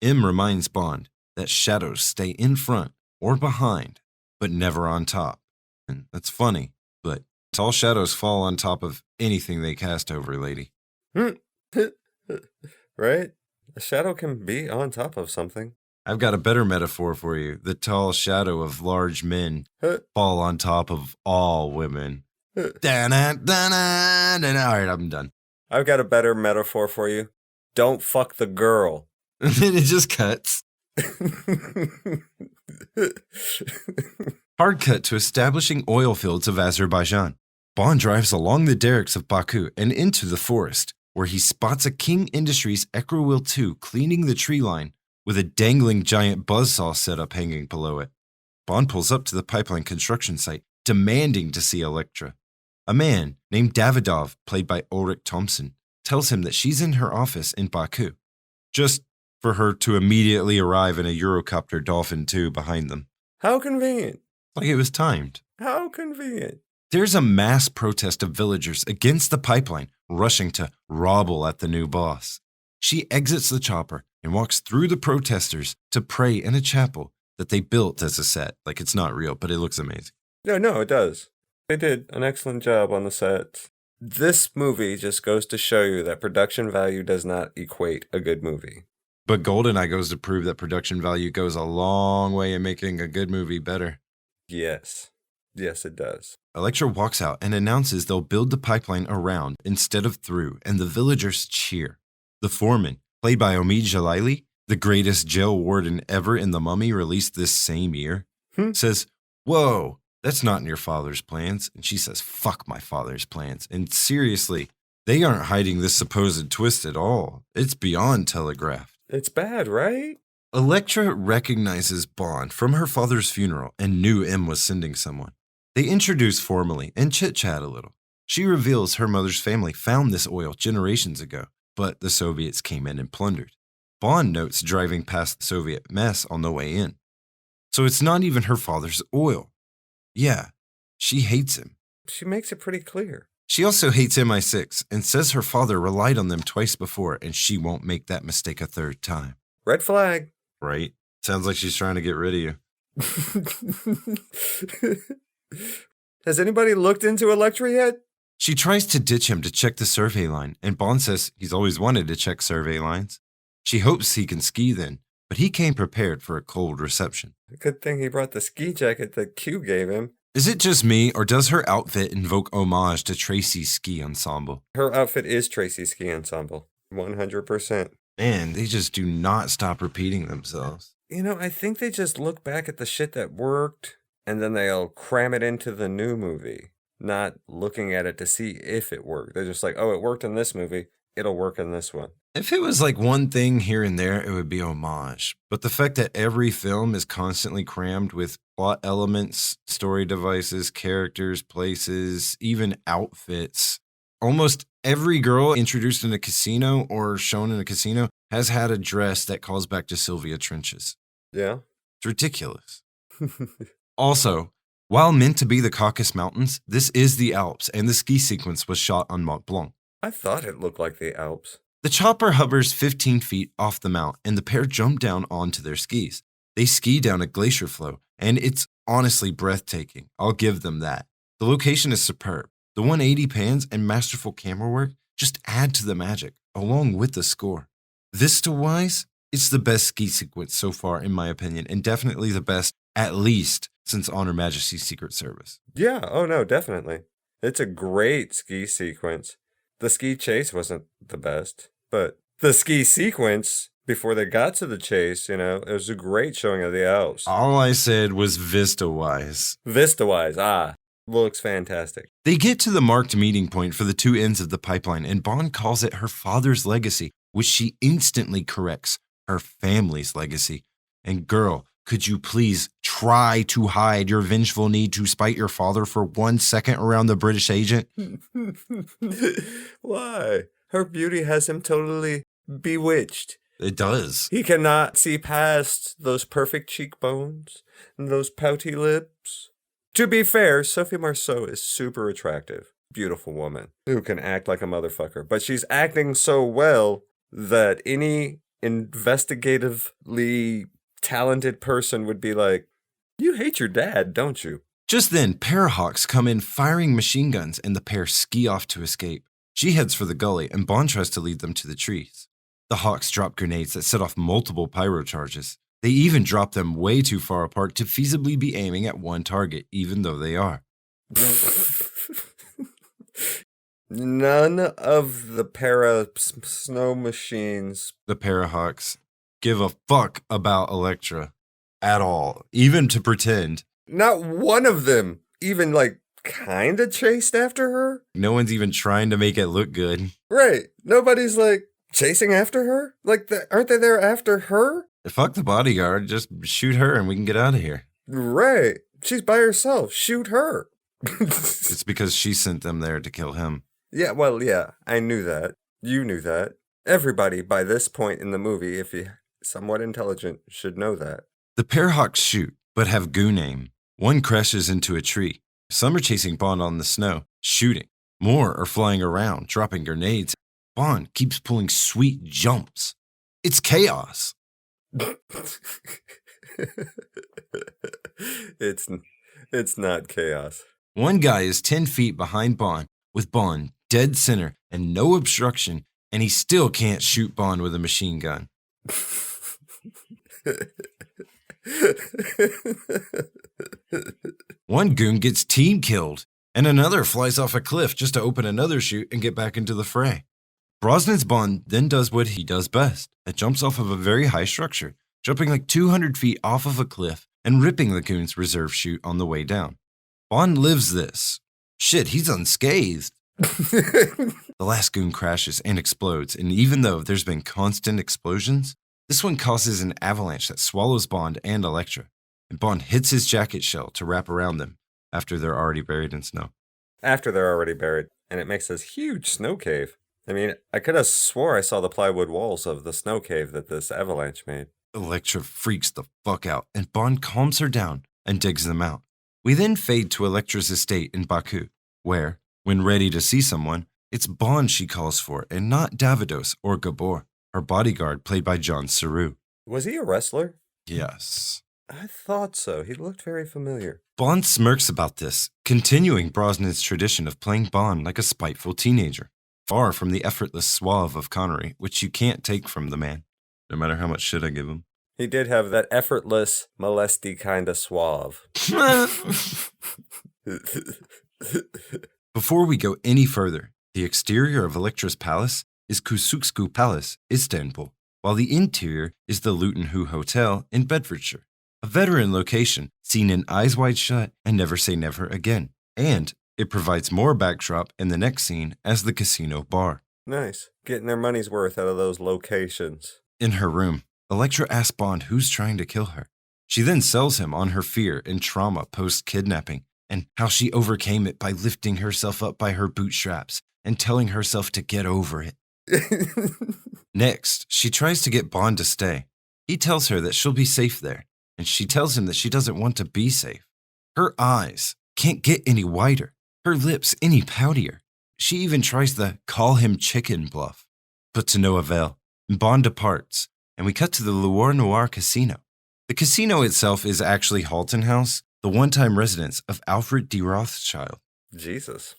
M reminds Bond that shadows stay in front or behind, but never on top. And that's funny, but tall shadows fall on top of anything they cast over, lady. Right? A shadow can be on top of something. I've got a better metaphor for you. The tall shadow of large men fall on top of all women. Da-na. All right, I'm done. I've got a better metaphor for you. Don't fuck the girl. And then it just cuts. Hard cut to establishing oil fields of Azerbaijan. Bond drives along the derricks of Baku and into the forest. where he spots a King Industries Ecrowheel 2 cleaning the tree line with a dangling giant buzzsaw setup hanging below it. Bond pulls up to the pipeline construction site, demanding to see Elektra. A man named Davidov, played by Ulrich Thompson, tells him that she's in her office in Baku, just for her to immediately arrive in a Eurocopter Dolphin 2 behind them. How convenient. Like it was timed. How convenient. There's a mass protest of villagers against the pipeline, rushing to robble at the new boss. She exits the chopper and walks through the protesters to pray in a chapel that they built as a set. Like, it's not real, but it looks amazing. No, it does. They did an excellent job on the sets. This movie just goes to show you that production value does not equate a good movie. But GoldenEye goes to prove that production value goes a long way in making a good movie better. Yes. Yes, it does. Elektra walks out and announces they'll build the pipeline around instead of through, and the villagers cheer. The foreman, played by Omid Jalili, the greatest jail warden ever in The Mummy, released this same year, says, "Whoa, that's not in your father's plans." And she says, "Fuck my father's plans." And seriously, they aren't hiding this supposed twist at all. It's beyond telegraphed. It's bad, right? Elektra recognizes Bond from her father's funeral and knew M was sending someone. They introduce formally and chit-chat a little. She reveals her mother's family found this oil generations ago, but the Soviets came in and plundered. Bond notes driving past the Soviet mess on the way in. So it's not even her father's oil. Yeah, she hates him. She makes it pretty clear. She also hates MI6 and says her father relied on them twice before and she won't make that mistake a third time. Red flag. Right? Sounds like she's trying to get rid of you. Has anybody looked into Elektra yet? She tries to ditch him to check the survey line, and Bond says he's always wanted to check survey lines. She hopes he can ski then, but he came prepared for a cold reception. Good thing he brought the ski jacket that Q gave him. Is it just me, or does her outfit invoke homage to Tracy's ski ensemble? Her outfit is Tracy's ski ensemble. 100%. Man, they just do not stop repeating themselves. You know, I think they just look back at the shit that worked, and then they'll cram it into the new movie, not looking at it to see if it worked. They're just like, oh, it worked in this movie, it'll work in this one. If it was like one thing here and there, it would be homage. But the fact that every film is constantly crammed with plot elements, story devices, characters, places, even outfits. Almost every girl introduced in a casino or shown in a casino has had a dress that calls back to Sylvia Trench's. Yeah. It's ridiculous. Also, while meant to be the Caucasus Mountains, this is the Alps, and the ski sequence was shot on Mont Blanc. I thought it looked like the Alps. The chopper hovers 15 feet off the mount, and the pair jump down onto their skis. They ski down a glacier flow, and it's honestly breathtaking. I'll give them that. The location is superb. The 180 pans and masterful camera work just add to the magic, along with the score. Vista-wise, it's the best ski sequence so far, in my opinion, and definitely the best, at least, since On Her Majesty's Secret Service. Yeah, oh no, definitely. It's a great ski sequence. The ski chase wasn't the best, but the ski sequence before they got to the chase, you know, it was a great showing of the Alps. All I said was Vista-wise. Vista-wise, looks fantastic. They get to the marked meeting point for the two ends of the pipeline, and Bond calls it her father's legacy, which she instantly corrects, her family's legacy. And girl, could you please try to hide your vengeful need to spite your father for 1 second around the British agent? Why? Her beauty has him totally bewitched. It does. He cannot see past those perfect cheekbones and those pouty lips. To be fair, Sophie Marceau is super attractive. Beautiful woman who can act like a motherfucker. But she's acting so well that any investigatively talented person would be like, you hate your dad, don't you? Just then, Parahawks come in firing machine guns, and the pair ski off to escape. She heads for the gully, and Bond tries to lead them to the trees. The Hawks drop grenades that set off multiple pyro charges. They even drop them way too far apart to feasibly be aiming at one target, even though they are. None of the snow machines, the Parahawks, give a fuck about Elektra at all, even to pretend. Not one of them even, like, kind of chased after her. No one's even trying to make it look good. Right. Nobody's like chasing after her. Like, aren't they there after her? Fuck the bodyguard. Just shoot her and we can get out of here. Right. She's by herself. Shoot her. It's because she sent them there to kill him. Yeah, well, yeah, I knew that. You knew that. Everybody by this point in the movie, if you're somewhat intelligent, should know that. The Pairhawks shoot, but have goon aim. One crashes into a tree. Some are chasing Bond on the snow, shooting. More are flying around, dropping grenades. Bond keeps pulling sweet jumps. It's chaos. It's not chaos. One guy is 10 feet behind Bond, with Bond dead center and no obstruction, and he still can't shoot Bond with a machine gun. One goon gets team killed, and another flies off a cliff just to open another chute and get back into the fray. Brosnan's Bond then does what he does best. It jumps off of a very high structure, jumping like 200 feet off of a cliff and ripping the goon's reserve chute on the way down. Bond lives this. Shit, he's unscathed. The last goon crashes and explodes, and even though there's been constant explosions, this one causes an avalanche that swallows Bond and Elektra, and Bond hits his jacket shell to wrap around them after they're already buried in snow. After they're already buried, and it makes this huge snow cave. I mean, I could have swore I saw the plywood walls of the snow cave that this avalanche made. Elektra freaks the fuck out, and Bond calms her down and digs them out. We then fade to Elektra's estate in Baku, where, when ready to see someone, it's Bond she calls for, and not Davidos or Gabor, her bodyguard played by John Saru. Was he a wrestler? Yes. I thought so. He looked very familiar. Bond smirks about this, continuing Brosnan's tradition of playing Bond like a spiteful teenager, far from the effortless suave of Connery, which you can't take from the man, no matter how much shit I give him. He did have that effortless, molesty kind of suave. Before we go any further, the exterior of Elektra's palace is Kusuksku Palace, Istanbul, while the interior is the Luton Hoo Hotel in Bedfordshire, a veteran location seen in Eyes Wide Shut and Never Say Never Again, and it provides more backdrop in the next scene as the casino bar. Nice. Getting their money's worth out of those locations. In her room, Elektra asks Bond who's trying to kill her. She then sells him on her fear and trauma post-kidnapping, and how she overcame it by lifting herself up by her bootstraps and telling herself to get over it. Next, she tries to get Bond to stay. He tells her that she'll be safe there, and she tells him that she doesn't want to be safe. Her eyes can't get any wider, her lips any poutier. She even tries the call him chicken bluff, but to no avail. Bond departs, and we cut to the Loire Noir Casino. The casino itself is actually Halton House, the one-time residence of Alfred de Rothschild. Jesus.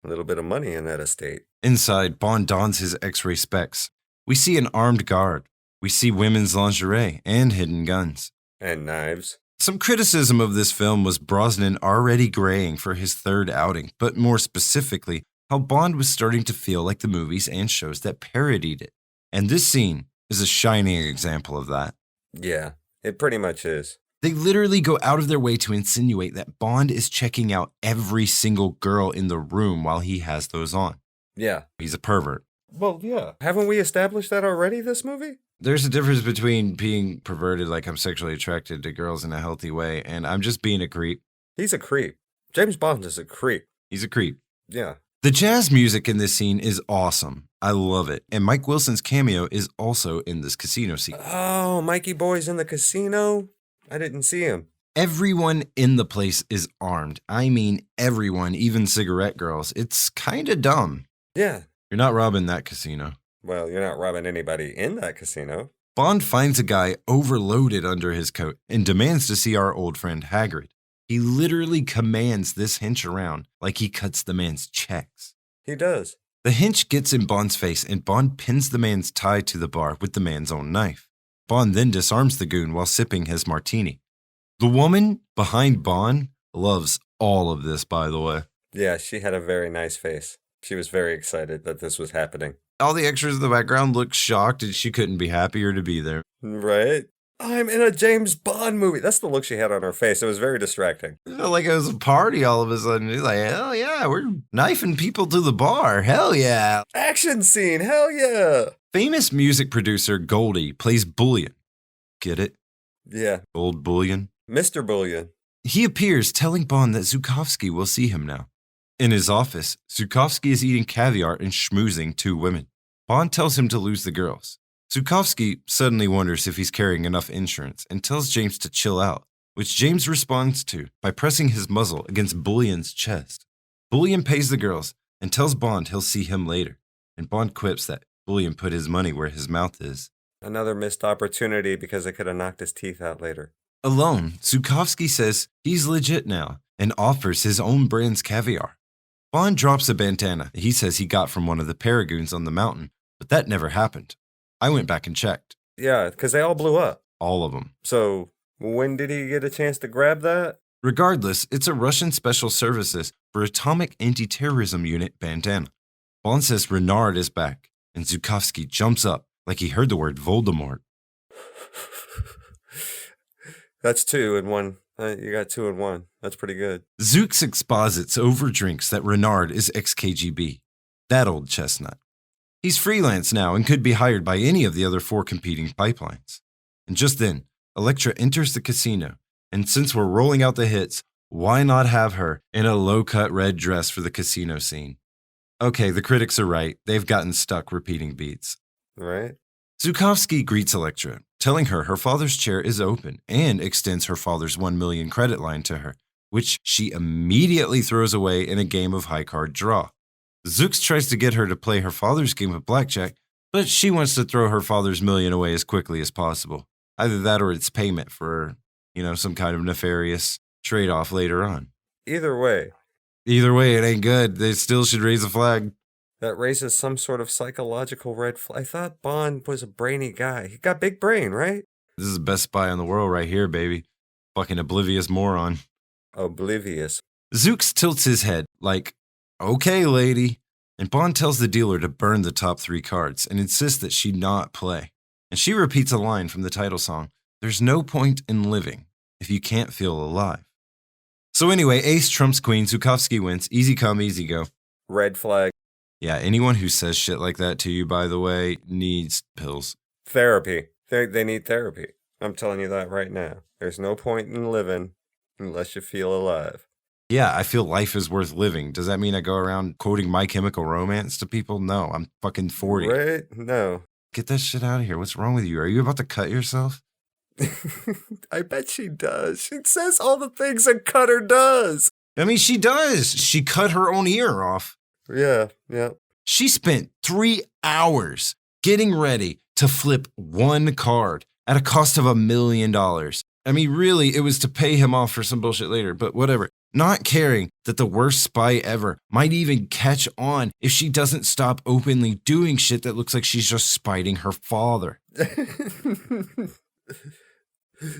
A little bit of money in that estate. Inside, Bond dons his X-ray specs. We see an armed guard. We see women's lingerie and hidden guns. And knives. Some criticism of this film was Brosnan already graying for his third outing, but more specifically, how Bond was starting to feel like the movies and shows that parodied it. And this scene is a shining example of that. Yeah, it pretty much is. They literally go out of their way to insinuate that Bond is checking out every single girl in the room while he has those on. Yeah. He's a pervert. Well, yeah. Haven't we established that already, this movie? There's a difference between being perverted, like I'm sexually attracted to girls in a healthy way, and I'm just being a creep. He's a creep. James Bond is a creep. He's a creep. Yeah. The jazz music in this scene is awesome. I love it. And Mike Wilson's cameo is also in this casino scene. Oh, Mikey Boy's in the casino? I didn't see him. Everyone in the place is armed. I mean, everyone, even cigarette girls. It's kind of dumb. Yeah. You're not robbing that casino. Well, you're not robbing anybody in that casino. Bond finds a guy overloaded under his coat and demands to see our old friend Hagrid. He literally commands this hench around like he cuts the man's checks. He does. The hench gets in Bond's face and Bond pins the man's tie to the bar with the man's own knife. Bond then disarms the goon while sipping his martini. The woman behind Bond loves all of this, by the way. Yeah, she had a very nice face. She was very excited that this was happening. All the extras in the background look shocked and she couldn't be happier to be there. Right? I'm in a James Bond movie. That's the look she had on her face. It was very distracting. It felt like it was a party all of a sudden. He's like, hell yeah, we're knifing people to the bar. Hell yeah. Action scene. Hell yeah. Famous music producer Goldie plays Bullion. Get it? Yeah. Old Bullion. Mr. Bullion. He appears telling Bond that Zukovsky will see him now. In his office, Zukovsky is eating caviar and schmoozing 2 women. Bond tells him to lose the girls. Zukovsky suddenly wonders if he's carrying enough insurance and tells James to chill out, which James responds to by pressing his muzzle against Bullion's chest. Bullion pays the girls and tells Bond he'll see him later, and Bond quips that Bullion put his money where his mouth is. Another missed opportunity because it could have knocked his teeth out later. Alone, Zukovsky says he's legit now and offers his own brand's caviar. Bond drops a bandana he says he got from one of the Paragoons on the mountain, but that never happened. I went back and checked. Yeah, because they all blew up. All of them. So, when did he get a chance to grab that? Regardless, it's a Russian Special Services for Atomic Anti-Terrorism Unit bandana. Bond says Renard is back, and Zukovsky jumps up like he heard the word Voldemort. That's 2 in 1. You got 2 in 1. That's pretty good. Zooks exposits over drinks that Renard is ex-KGB. That old chestnut. He's freelance now and could be hired by any of the other 4 competing pipelines. And just then, Elektra enters the casino, and since we're rolling out the hits, why not have her in a low-cut red dress for the casino scene? Okay, the critics are right. They've gotten stuck repeating beats. Right? Zukovsky greets Elektra, telling her father's chair is open and extends her father's 1 million credit line to her, which she immediately throws away in a game of high card draw. Zooks tries to get her to play her father's game of blackjack, but she wants to throw her father's million away as quickly as possible. Either that or it's payment for, some kind of nefarious trade-off later on. Either way, it ain't good. They still should raise a flag. that raises some sort of psychological red flag. I thought Bond was a brainy guy. He got big brain, right? This is the best spy in the world right here, baby. Fucking oblivious moron. Oblivious. Zooks tilts his head like, okay, lady. And Bond tells the dealer to burn the top 3 cards and insists that she not play. And she repeats a line from the title song, "There's no point in living if you can't feel alive." So anyway, ace trumps queen, Zukovsky wins, easy come, easy go. Red flag. Yeah, anyone who says shit like that to you, by the way, needs pills. Therapy. They need therapy. I'm telling you that right now. There's no point in living unless you feel alive. Yeah, I feel life is worth living. Does that mean I go around quoting My Chemical Romance to people? No, I'm fucking 40. Right? No. Get that shit out of here. What's wrong with you? Are you about to cut yourself? I bet she does. She says all the things a cutter does. I mean, she does. She cut her own ear off. Yeah. She spent 3 hours getting ready to flip 1 card at a cost of $1 million. I mean, really, it was to pay him off for some bullshit later, but whatever. Not caring that the worst spy ever might even catch on if she doesn't stop openly doing shit that looks like she's just spiting her father.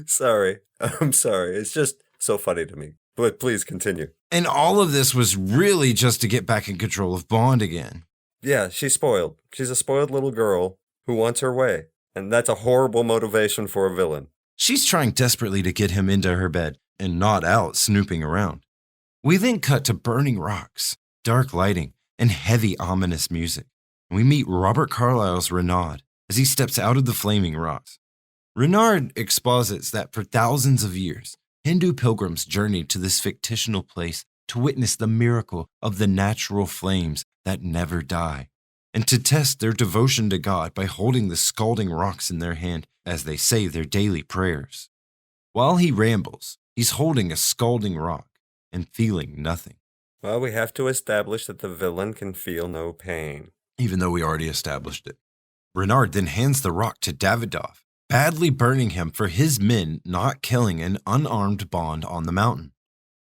Sorry. I'm sorry. It's just so funny to me. But please continue. And all of this was really just to get back in control of Bond again. Yeah, she's spoiled. She's a spoiled little girl who wants her way. And that's a horrible motivation for a villain. She's trying desperately to get him into her bed and not out snooping around. We then cut to burning rocks, dark lighting, and heavy ominous music. We meet Robert Carlyle's Renard as he steps out of the flaming rocks. Renard exposits that for thousands of years, Hindu pilgrims journeyed to this fictional place to witness the miracle of the natural flames that never die, and to test their devotion to God by holding the scalding rocks in their hand as they say their daily prayers. While he rambles, he's holding a scalding rock and feeling nothing. Well, we have to establish that the villain can feel no pain. Even though we already established it. Renard then hands the rock to Davidov, badly burning him for his men not killing an unarmed Bond on the mountain.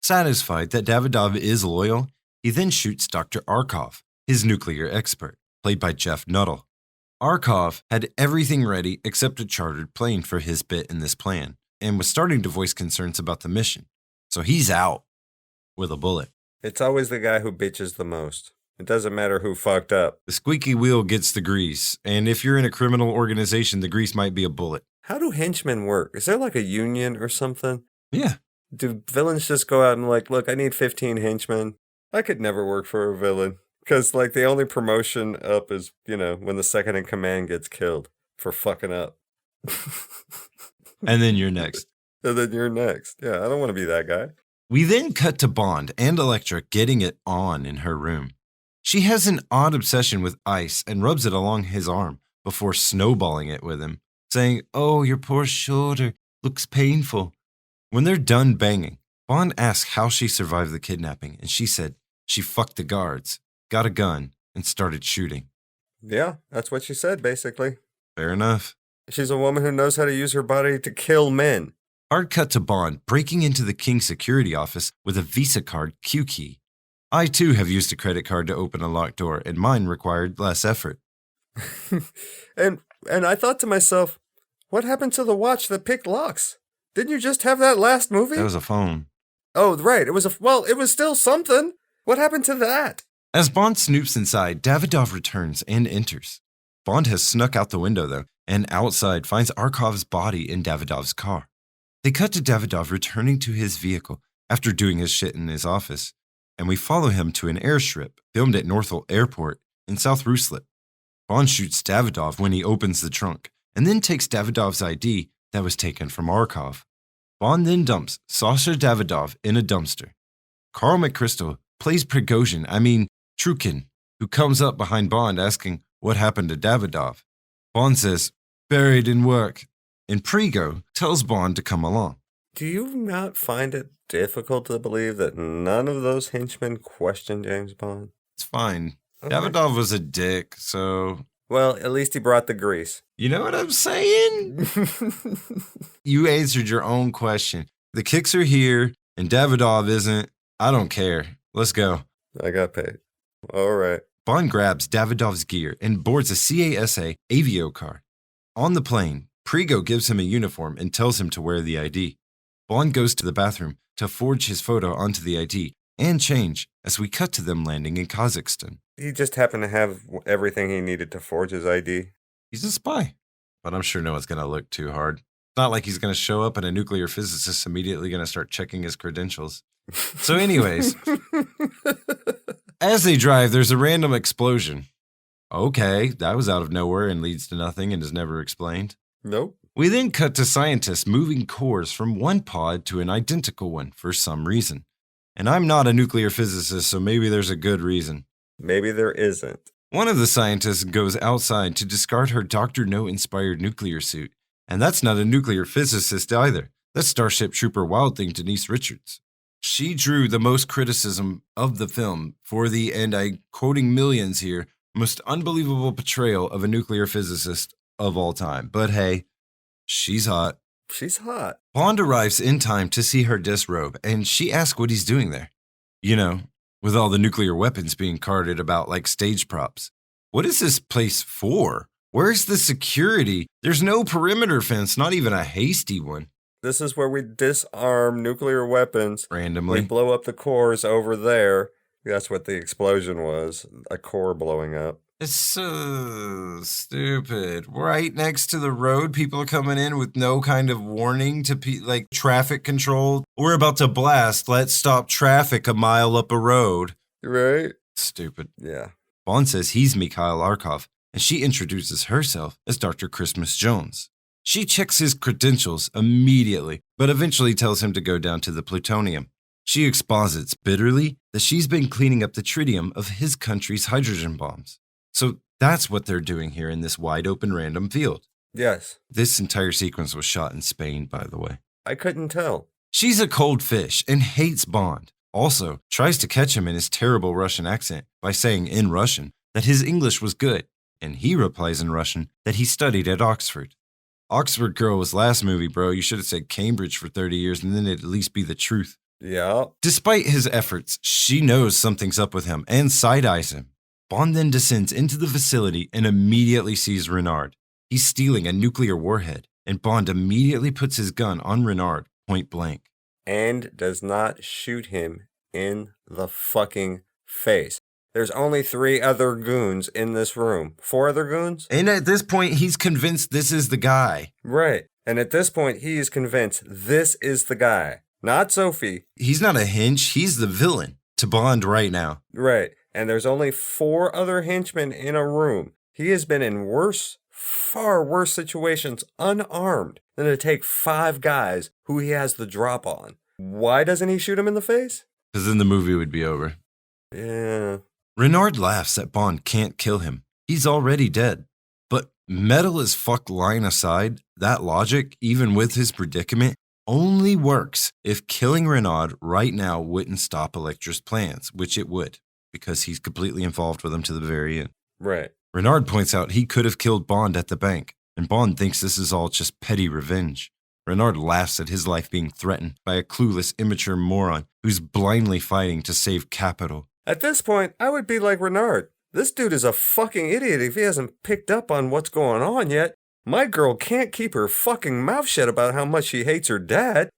Satisfied that Davidov is loyal, he then shoots Dr. Arkov, his nuclear expert, played by Jeff Nuttall. Arkov had everything ready except a chartered plane for his bit in this plan, and was starting to voice concerns about the mission. So he's out with a bullet. It's always the guy who bitches the most. It doesn't matter who fucked up. The squeaky wheel gets the grease, and if you're in a criminal organization, the grease might be a bullet. How do henchmen work? Is there like a union or something? Yeah. Do villains just go out and like, look, I need 15 henchmen? I could never work for a villain. Because, like, the only promotion up is, when the second in command gets killed for fucking up. And then you're next. And then you're next. Yeah, I don't want to be that guy. We then cut to Bond and Elektra getting it on in her room. She has an odd obsession with ice and rubs it along his arm before snowballing it with him, saying, "Oh, your poor shoulder looks painful." When they're done banging, Bond asks how she survived the kidnapping, and she said she fucked the guards, got a gun, and started shooting. Yeah, that's what she said, basically. Fair enough. She's a woman who knows how to use her body to kill men. Hard cut to Bond breaking into the King's security office with a Visa card Q key. I too have used a credit card to open a locked door, and mine required less effort. and I thought to myself, what happened to the watch that picked locks? Didn't you just have that last movie? That was a phone. Oh, right. It was still something. What happened to that? As Bond snoops inside, Davidov returns and enters. Bond has snuck out the window, though, and outside finds Arkov's body in Davidov's car. They cut to Davidov returning to his vehicle after doing his shit in his office, and we follow him to an airstrip filmed at Northolt Airport in South Ruislip. Bond shoots Davidov when he opens the trunk, and then takes Davidov's ID that was taken from Arkov. Bond then dumps Sasha Davidov in a dumpster. Carl McChrystal plays Trukin, who comes up behind Bond asking what happened to Davidov. Bond says, "Buried in work," and Prigo tells Bond to come along. Do you not find it difficult to believe that none of those henchmen questioned James Bond? It's fine. Okay. Davidov was a dick, so... Well, at least he brought the grease. You know what I'm saying? You answered your own question. The kicks are here, and Davidov isn't. I don't care. Let's go. I got paid. All right. Bond grabs Davidov's gear and boards a CASA Avio car. On the plane, Prigo gives him a uniform and tells him to wear the ID. Bond goes to the bathroom to forge his photo onto the ID and change as we cut to them landing in Kazakhstan. He just happened to have everything he needed to forge his ID. He's a spy, but I'm sure no one's going to look too hard. It's not like he's going to show up and a nuclear physicist's immediately going to start checking his credentials. So anyways, as they drive, there's a random explosion. Okay, that was out of nowhere and leads to nothing and is never explained. Nope. We then cut to scientists moving cores from one pod to an identical one for some reason. And I'm not a nuclear physicist, so maybe there's a good reason. Maybe there isn't. One of the scientists goes outside to discard her Dr. No-inspired nuclear suit. And that's not a nuclear physicist either. That's Starship Trooper Wild Thing Denise Richards. She drew the most criticism of the film for the, and I'm quoting millions here, most unbelievable portrayal of a nuclear physicist of all time. But hey, she's hot. She's hot. Bond arrives in time to see her disrobe, and she asks what he's doing there. You know, with all the nuclear weapons being carted about like stage props. What is this place for? Where's the security? There's no perimeter fence, not even a hasty one. This is where we disarm nuclear weapons. Randomly. We blow up the cores over there. That's what the explosion was, a core blowing up. It's so stupid. Right next to the road, people are coming in with no kind of warning to like traffic control. We're about to blast. Let's stop traffic a mile up a road. Right? Stupid. Yeah. Bond says he's Mikhail Arkov, and she introduces herself as Dr. Christmas Jones. She checks his credentials immediately, but eventually tells him to go down to the plutonium. She exposits bitterly that she's been cleaning up the tritium of his country's hydrogen bombs. So that's what they're doing here in this wide open random field. Yes. This entire sequence was shot in Spain, by the way. I couldn't tell. She's a cold fish and hates Bond. Also, tries to catch him in his terrible Russian accent by saying in Russian that his English was good, and he replies in Russian that he studied at Oxford. Oxford Girl was last movie, bro. You should have said Cambridge for 30 years and then it'd at least be the truth. Yeah. Despite his efforts, she knows something's up with him and side-eyes him. Bond then descends into the facility and immediately sees Renard. He's stealing a nuclear warhead, and Bond immediately puts his gun on Renard, point blank. And does not shoot him in the fucking face. There's only 3 other goons in this room. 4 other goons? And at this point, he's convinced this is the guy. Right. And at this point, he is convinced this is the guy, not Sophie. He's not a hench, he's the villain to Bond right now. Right. And there's only 4 other henchmen in a room. He has been in worse, far worse situations unarmed than to take 5 guys who he has the drop on. Why doesn't he shoot him in the face? Because then the movie would be over. Yeah. Renard laughs that Bond can't kill him. He's already dead. But metal as fuck line aside, that logic, even with his predicament, only works if killing Renard right now wouldn't stop Elektra's plans, which it would, because he's completely involved with them to the very end. Right. Renard points out he could have killed Bond at the bank, and Bond thinks this is all just petty revenge. Renard laughs at his life being threatened by a clueless, immature moron who's blindly fighting to save capital. At this point, I would be like Renard. This dude is a fucking idiot if he hasn't picked up on what's going on yet. My girl can't keep her fucking mouth shut about how much she hates her dad.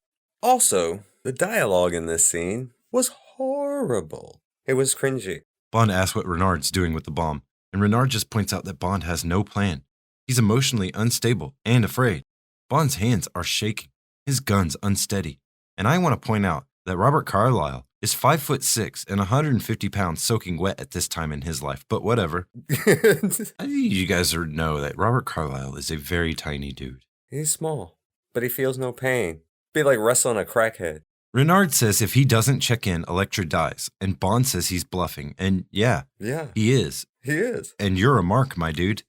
Also, the dialogue in this scene was horrible. It was cringy. Bond asks what Renard's doing with the bomb, and Renard just points out that Bond has no plan. He's emotionally unstable and afraid. Bond's hands are shaking, his gun's unsteady. And I want to point out that Robert Carlyle is 5'6" and 150 pounds soaking wet at this time in his life, but whatever. I need you guys to know that Robert Carlyle is a very tiny dude. He's small, but he feels no pain. Be like wrestling a crackhead. Renard says if he doesn't check in, Elektra dies, and Bond says he's bluffing, and yeah, he is. He is. And you're a mark, my dude.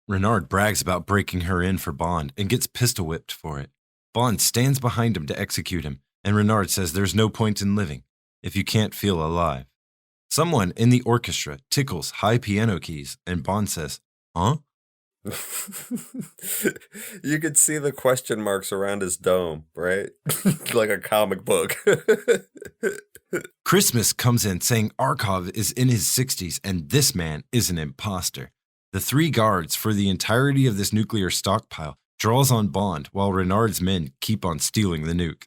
Renard brags about breaking her in for Bond and gets pistol whipped for it. Bond stands behind him to execute him, and Renard says there's no point in living if you can't feel alive. Someone in the orchestra tickles high piano keys, and Bond says, huh? You could see the question marks around his dome, right? Like a comic book. Christmas comes in saying Arkov is in his 60s and this man is an imposter. The 3 guards for the entirety of this nuclear stockpile draws on Bond while Renard's men keep on stealing the nuke.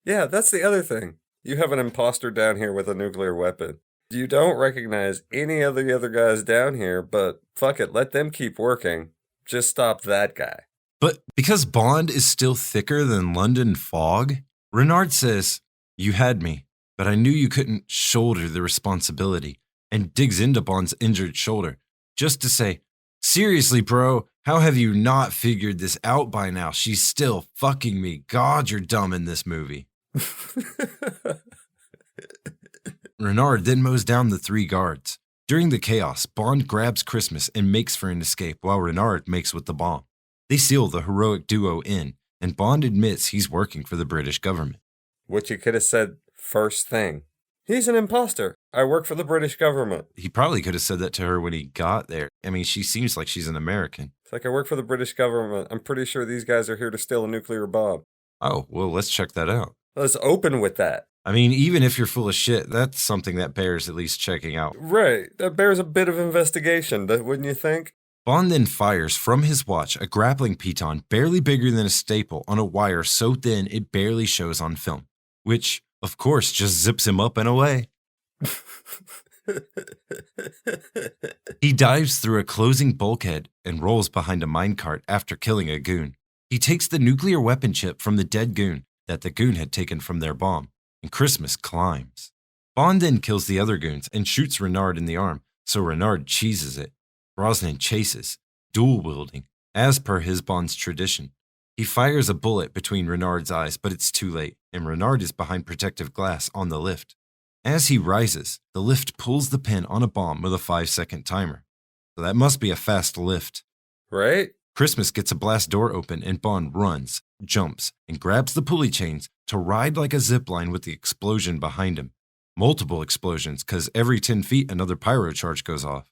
Yeah, that's the other thing. You have an imposter down here with a nuclear weapon. You don't recognize any of the other guys down here, but fuck it, let them keep working. Just stop that guy. But because Bond is still thicker than London fog, Renard says, you had me, but I knew you couldn't shoulder the responsibility, and digs into Bond's injured shoulder, just to say, seriously, bro, how have you not figured this out by now? She's still fucking me. God, you're dumb in this movie. Renard then mows down the 3 guards. During the chaos, Bond grabs Christmas and makes for an escape while Renard makes with the bomb. They seal the heroic duo in, and Bond admits he's working for the British government. What you could have said first thing. He's an imposter. I work for the British government. He probably could have said that to her when he got there. I mean, she seems like she's an American. It's like, I work for the British government. I'm pretty sure these guys are here to steal a nuclear bomb. Oh, well, let's check that out. Let's open with that. I mean, even if you're full of shit, that's something that bears at least checking out. Right. That bears a bit of investigation, wouldn't you think? Bond then fires from his watch a grappling piton barely bigger than a staple on a wire so thin it barely shows on film, which, of course, just zips him up and away. He dives through a closing bulkhead and rolls behind a minecart after killing a goon. He takes the nuclear weapon chip from the dead goon that the goon had taken from their bomb, and Christmas climbs. Bond then kills the other goons and shoots Renard in the arm, so Renard cheeses it. Brosnan chases, dual-wielding, as per his Bond's tradition. He fires a bullet between Renard's eyes, but it's too late, and Renard is behind protective glass on the lift. As he rises, the lift pulls the pin on a bomb with a 5-second timer. So that must be a fast lift. Right? Christmas gets a blast door open and Bond runs, jumps, and grabs the pulley chains to ride like a zipline with the explosion behind him. Multiple explosions, because every 10 feet another pyro charge goes off.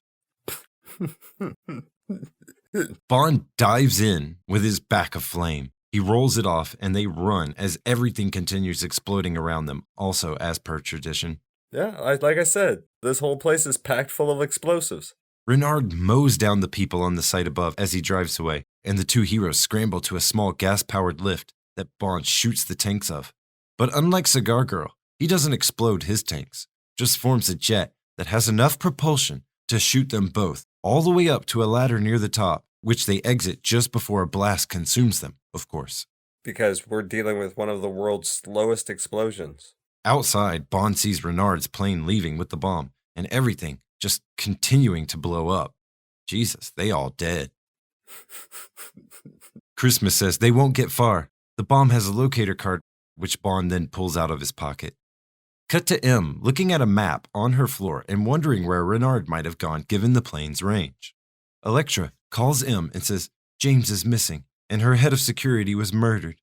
Bond dives in with his back aflame. He rolls it off and they run as everything continues exploding around them, also as per tradition. Yeah, like I said, this whole place is packed full of explosives. Renard mows down the people on the site above as he drives away, and the 2 heroes scramble to a small gas-powered lift that Bond shoots the tanks of. But unlike Cigar Girl, he doesn't explode his tanks, just forms a jet that has enough propulsion to shoot them both all the way up to a ladder near the top, which they exit just before a blast consumes them, of course. Because we're dealing with one of the world's slowest explosions. Outside, Bond sees Renard's plane leaving with the bomb, and everything just continuing to blow up. Jesus, they all dead. Christmas says they won't get far. The bomb has a locator card, which Bond then pulls out of his pocket. Cut to M, looking at a map on her floor and wondering where Renard might have gone given the plane's range. Elektra calls M and says James is missing, and her head of security was murdered.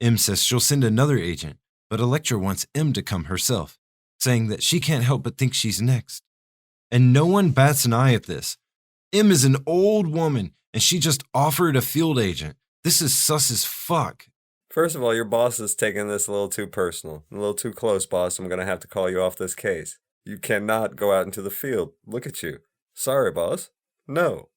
M says she'll send another agent, but Elektra wants M to come herself, saying that she can't help but think she's next. And no one bats an eye at this. M is an old woman, and she just offered a field agent. This is sus as fuck. First of all, your boss is taking this a little too personal. A little too close, boss. I'm going to have to call you off this case. You cannot go out into the field. Look at you. Sorry, boss. No.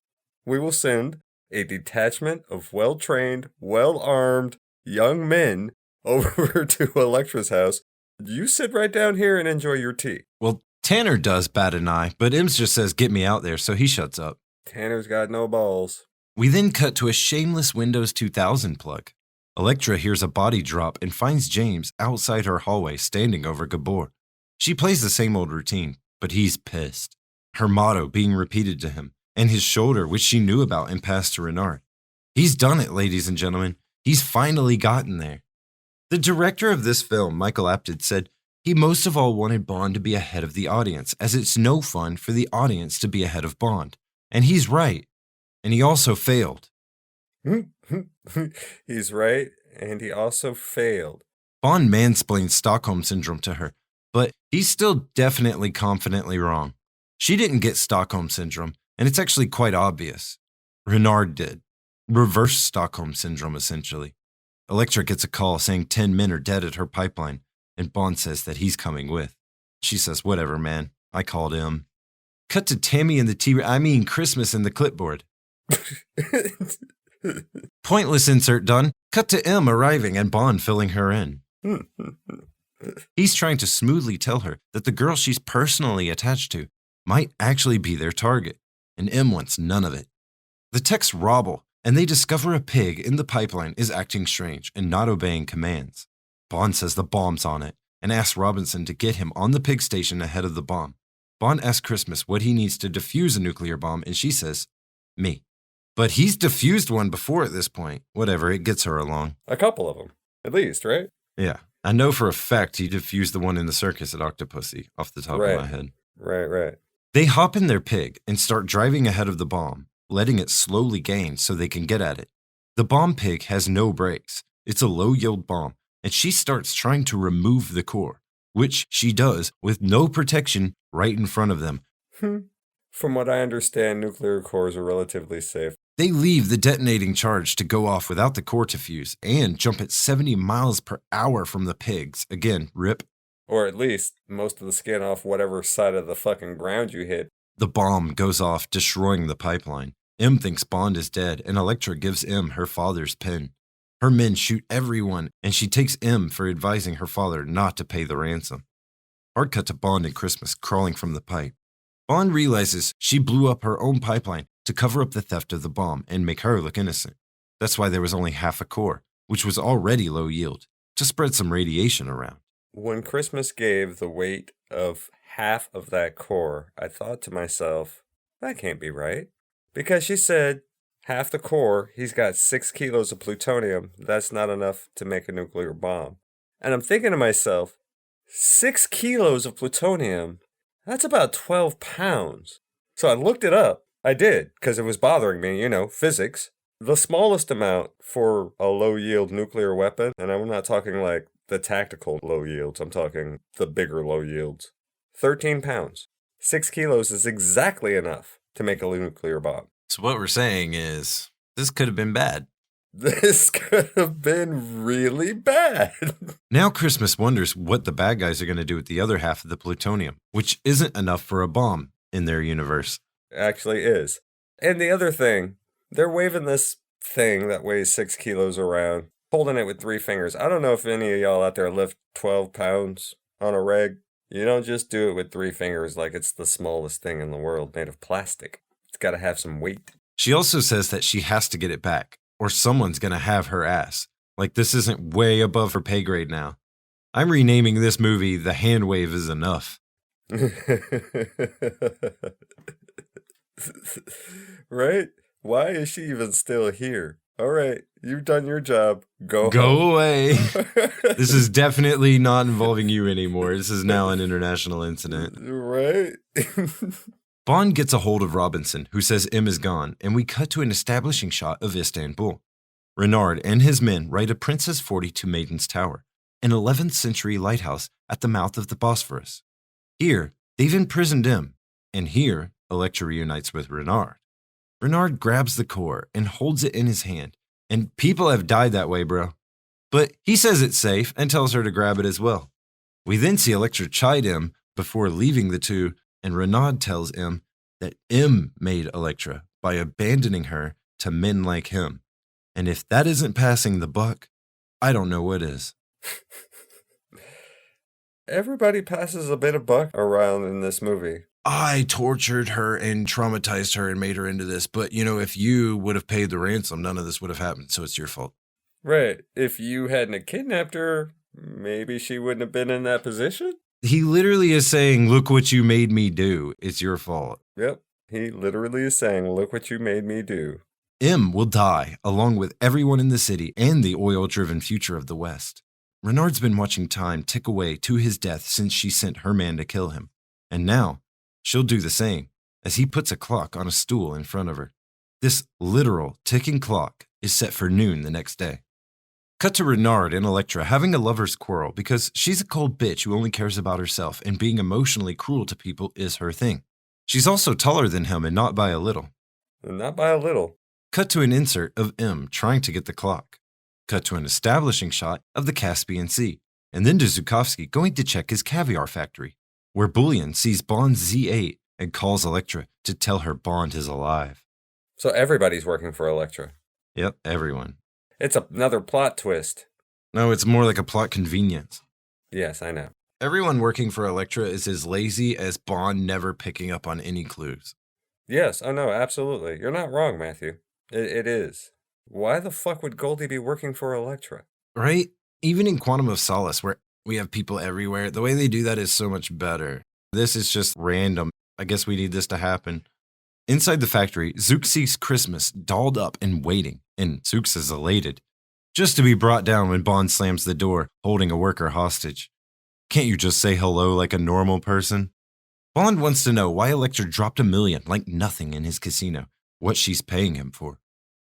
We will send a detachment of well-trained, well-armed young men over to Elektra's house. You sit right down here and enjoy your tea. Well, Tanner does bat an eye, but Ems just says get me out there, so he shuts up. Tanner's got no balls. We then cut to a shameless Windows 2000 plug. Elektra hears a body drop and finds James outside her hallway standing over Gabor. She plays the same old routine, but he's pissed. Her motto being repeated to him, and his shoulder, which she knew about and passed to Renard. He's done it, ladies and gentlemen. He's finally gotten there. The director of this film, Michael Apted, said he most of all wanted Bond to be ahead of the audience, as it's no fun for the audience to be ahead of Bond. And he's right. And he also failed. He's right, and he also failed. Bond mansplains Stockholm Syndrome to her, but he's still definitely confidently wrong. She didn't get Stockholm Syndrome, and it's actually quite obvious. Renard did. Reverse Stockholm Syndrome, essentially. Elektra gets a call saying 10 men are dead at her pipeline, and Bond says that he's coming with. She says, whatever, man. I called him. Cut to Tammy and the Christmas and the clipboard. Pointless insert done. Cut to M arriving and Bond filling her in. He's trying to smoothly tell her that the girl she's personally attached to might actually be their target, and M wants none of it. The texts robble, and they discover a pig in the pipeline is acting strange and not obeying commands. Bond says the bomb's on it, and asks Robinson to get him on the pig station ahead of the bomb. Bond asks Christmas what he needs to defuse a nuclear bomb, and she says, me. But he's defused one before at this point. Whatever, it gets her along. A couple of them, at least, right? Yeah. I know for a fact he defused the one in the circus at Octopussy, off the top of my head. Right. They hop in their pig and start driving ahead of the bomb, letting it slowly gain so they can get at it. The bomb pig has no brakes. It's a low-yield bomb, and she starts trying to remove the core, which she does with no protection right in front of them. From what I understand, nuclear cores are relatively safe. They leave the detonating charge to go off without the core to fuse and jump at 70 miles per hour from the pigs. Again, rip. Or at least most of the skin off whatever side of the fucking ground you hit. The bomb goes off, destroying the pipeline. M thinks Bond is dead, and Elektra gives M her father's pen. Her men shoot everyone, and she takes M for advising her father not to pay the ransom. Hard cut to Bond and Christmas crawling from the pipe. Bond realizes she blew up her own pipeline to cover up the theft of the bomb and make her look innocent. That's why there was only half a core, which was already low yield, to spread some radiation around. When Christmas gave the weight of half of that core, I thought to myself, that can't be right. Because she said, half the core, he's got 6 kilos of plutonium. That's not enough to make a nuclear bomb. And I'm thinking to myself, 6 kilos of plutonium, that's about 12 pounds. So I looked it up. I did, because it was bothering me, physics. The smallest amount for a low-yield nuclear weapon, and I'm not talking like the tactical low yields, I'm talking the bigger low yields, 13 pounds. 6 kilos is exactly enough to make a nuclear bomb. So what we're saying is, this could have been bad. This could have been really bad. Now Christmas wonders what the bad guys are going to do with the other half of the plutonium, which isn't enough for a bomb in their universe. Actually is. And the other thing, they're waving this thing that weighs 6 kilos around, holding it with 3 fingers. I don't know if any of y'all out there lift 12 pounds on a reg. You don't just do it with 3 fingers like it's the smallest thing in the world made of plastic. It's got to have some weight. She also says that she has to get it back, or someone's gonna have her ass. Like, this isn't way above her pay grade now. I'm renaming this movie The Hand Wave Is Enough. Right? Why is she even still here? All right, you've done your job. Go Go away. This is definitely not involving you anymore. This is now an international incident. Right? Bond gets a hold of Robinson, who says M is gone, and we cut to an establishing shot of Istanbul. Renard and his men ride a Princess 40 to Maiden's Tower, an 11th century lighthouse at the mouth of the Bosphorus. Here, they've imprisoned M, and here, Elektra reunites with Renard. Renard grabs the core and holds it in his hand, and people have died that way, bro. But he says it's safe and tells her to grab it as well. We then see Elektra chide M before leaving the two, and Renard tells M that M made Elektra by abandoning her to men like him. And if that isn't passing the buck, I don't know what is. Everybody passes a bit of buck around in this movie. I tortured her and traumatized her and made her into this, but if you would have paid the ransom, none of this would have happened, so it's your fault. Right. If you hadn't kidnapped her, maybe she wouldn't have been in that position? He literally is saying, look what you made me do. It's your fault. Yep. He literally is saying, look what you made me do. M will die, along with everyone in the city and the oil-driven future of the West. Renard's been watching time tick away to his death since she sent her man to kill him. And now, she'll do the same, as he puts a clock on a stool in front of her. This literal ticking clock is set for noon the next day. Cut to Renard and Elektra having a lover's quarrel because she's a cold bitch who only cares about herself, and being emotionally cruel to people is her thing. She's also taller than him, and not by a little. Not by a little. Cut to an insert of M trying to get the clock. Cut to an establishing shot of the Caspian Sea, and then to Zhukovsky going to check his caviar factory, where Bullion sees Bond's Z8 and calls Elektra to tell her Bond is alive. So everybody's working for Elektra. Yep, everyone. It's another plot twist. No, it's more like a plot convenience. Yes, I know. Everyone working for Elektra is as lazy as Bond never picking up on any clues. Yes, oh no, absolutely. You're not wrong, Matthew. It is. Why the fuck would Goldie be working for Elektra? Right? Even in Quantum of Solace, where we have people everywhere, the way they do that is so much better. This is just random. I guess we need this to happen. Inside the factory, Zook sees Christmas dolled up and waiting, and Zooks is elated, just to be brought down when Bond slams the door, holding a worker hostage. Can't you just say hello like a normal person? Bond wants to know why Elektra dropped $1 million like nothing in his casino, what she's paying him for.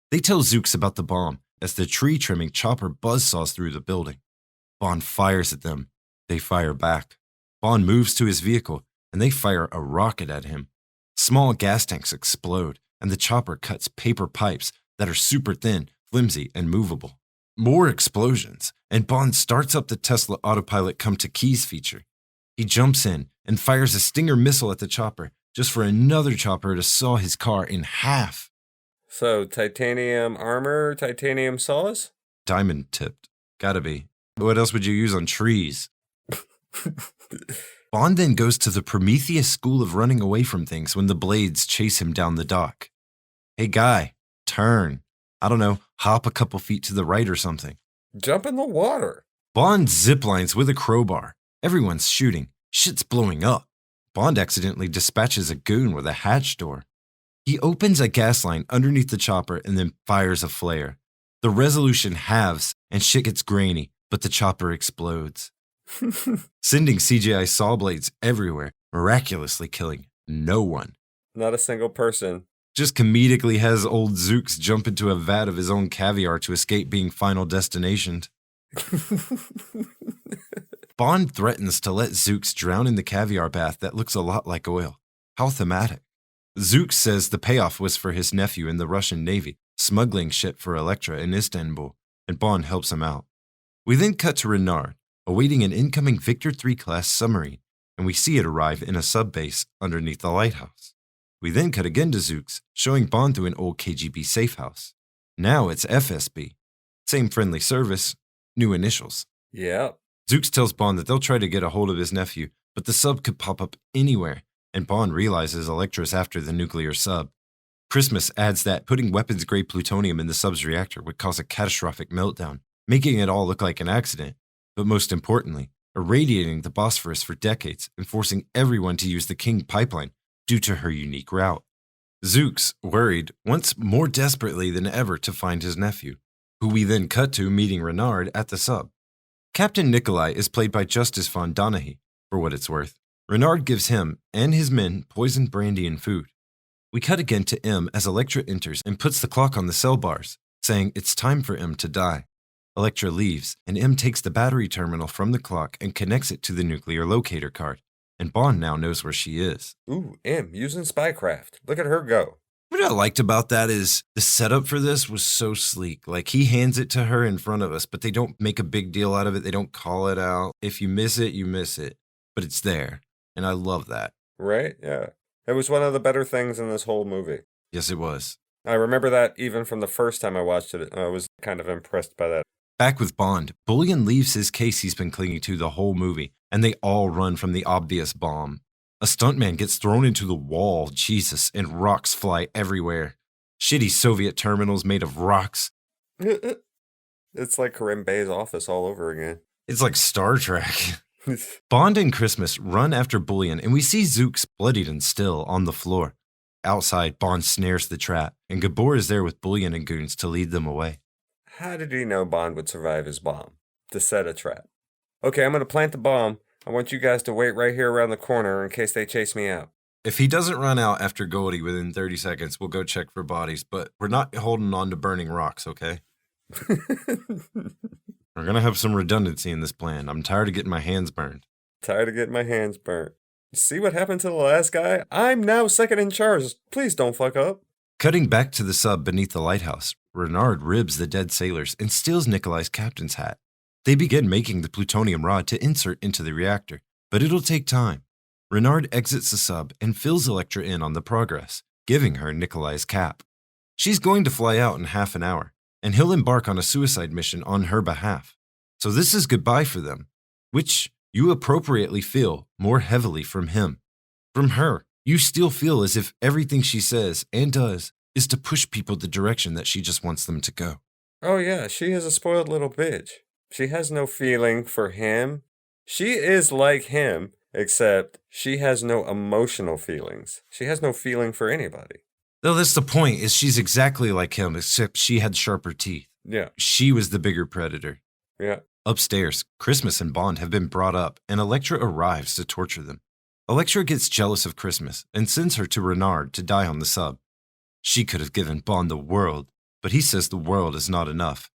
They tell Zooks about the bomb as the tree-trimming chopper buzzsaws through the building. Bond fires at them. They fire back. Bond moves to his vehicle, and they fire a rocket at him. Small gas tanks explode, and the chopper cuts paper pipes that are super thin, flimsy, and movable. More explosions, and Bond starts up the Tesla autopilot come to keys feature. He jumps in and fires a Stinger missile at the chopper, just for another chopper to saw his car in half. So, titanium armor, titanium saws? Diamond tipped. Gotta be. What else would you use on trees? Bond then goes to the Prometheus school of running away from things when the blades chase him down the dock. Hey guy, turn. I don't know, hop a couple feet to the right or something. Jump in the water. Bond ziplines with a crowbar. Everyone's shooting. Shit's blowing up. Bond accidentally dispatches a goon with a hatch door. He opens a gas line underneath the chopper and then fires a flare. The resolution halves and shit gets grainy, but the chopper explodes. Sending CGI saw blades everywhere, miraculously killing no one. Not a single person. Just comedically has old Zooks jump into a vat of his own caviar to escape being final destinationed. Bond threatens to let Zooks drown in the caviar bath that looks a lot like oil. How thematic. Zooks says the payoff was for his nephew in the Russian Navy, smuggling shit for Elektra in Istanbul, and Bond helps him out. We then cut to Renard, awaiting an incoming Victor III class submarine, and we see it arrive in a sub-base underneath the lighthouse. We then cut again to Zooks, showing Bond through an old KGB safe house. Now it's FSB. Same friendly service, new initials. Yeah. Zooks tells Bond that they'll try to get a hold of his nephew, but the sub could pop up anywhere, and Bond realizes Elektra's after the nuclear sub. Christmas adds that putting weapons-grade plutonium in the sub's reactor would cause a catastrophic meltdown, making it all look like an accident, but most importantly, irradiating the Bosphorus for decades and forcing everyone to use the King pipeline due to her unique route. Zooks, worried, wants more desperately than ever to find his nephew, who we then cut to meeting Renard at the sub. Captain Nikolai is played by Justice von Donaghy, for what it's worth. Renard gives him and his men poisoned brandy and food. We cut again to M as Elektra enters and puts the clock on the cell bars, saying it's time for M to die. Elektra leaves, and M takes the battery terminal from the clock and connects it to the nuclear locator card, and Bond now knows where she is. Ooh, M, using spycraft. Look at her go. What I liked about that is the setup for this was so sleek. Like, he hands it to her in front of us, but they don't make a big deal out of it. They don't call it out. If you miss it, you miss it. But it's there, and I love that. Right? Yeah. It was one of the better things in this whole movie. Yes, it was. I remember that even from the first time I watched it. I was kind of impressed by that. Back with Bond, Bullion leaves his case he's been clinging to the whole movie, and they all run from the obvious bomb. A stuntman gets thrown into the wall, Jesus, and rocks fly everywhere. Shitty Soviet terminals made of rocks. It's like Karim Bey's office all over again. It's like Star Trek. Bond and Christmas run after Bullion, and we see Zooks bloodied and still on the floor. Outside, Bond snares the trap, and Gabor is there with Bullion and goons to lead them away. How did he know Bond would survive his bomb? To set a trap. Okay, I'm going to plant the bomb. I want you guys to wait right here around the corner in case they chase me out. If he doesn't run out after Goldie within 30 seconds, we'll go check for bodies, but we're not holding on to burning rocks, okay? We're going to have some redundancy in this plan. I'm tired of getting my hands burned. Tired of getting my hands burnt. See what happened to the last guy? I'm now second in charge. Please don't fuck up. Cutting back to the sub beneath the lighthouse, Renard ribs the dead sailors and steals Nikolai's captain's hat. They begin making the plutonium rod to insert into the reactor, but it'll take time. Renard exits the sub and fills Elektra in on the progress, giving her Nikolai's cap. She's going to fly out in half an hour, and he'll embark on a suicide mission on her behalf. So this is goodbye for them, which you appropriately feel more heavily from him. From her, you still feel as if everything she says and does is to push people the direction that she just wants them to go. Oh yeah, she is a spoiled little bitch. She has no feeling for him. She is like him, except she has no emotional feelings. She has no feeling for anybody. Though that's the point, is she's exactly like him, except she had sharper teeth. Yeah. She was the bigger predator. Yeah. Upstairs, Christmas and Bond have been brought up, and Elektra arrives to torture them. Elektra gets jealous of Christmas and sends her to Renard to die on the sub. She could have given Bond the world, but he says the world is not enough.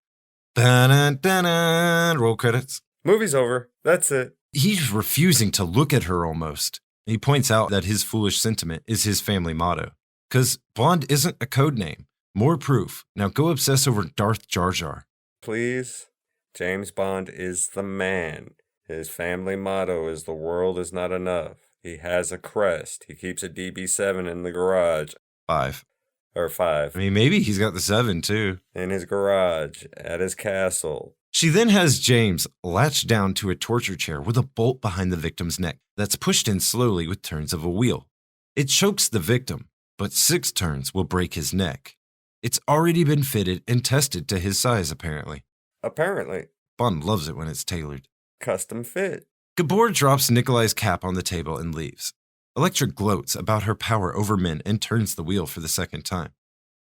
Dun-dun-dun-dun. Roll credits. Movie's over. That's it. He's refusing to look at her almost. He points out that his foolish sentiment is his family motto. Because Bond isn't a code name. More proof. Now go obsess over Darth Jar Jar. Please. James Bond is the man. His family motto is the world is not enough. He has a crest. He keeps a DB7 in the garage. 5. Or 5. I mean, maybe he's got the 7 too. In his garage. At his castle. She then has James latched down to a torture chair with a bolt behind the victim's neck that's pushed in slowly with turns of a wheel. It chokes the victim, but 6 turns will break his neck. It's already been fitted and tested to his size, apparently. Apparently. Bond loves it when it's tailored. Custom fit. Gabor drops Nikolai's cap on the table and leaves. Elektra gloats about her power over men and turns the wheel for the second time.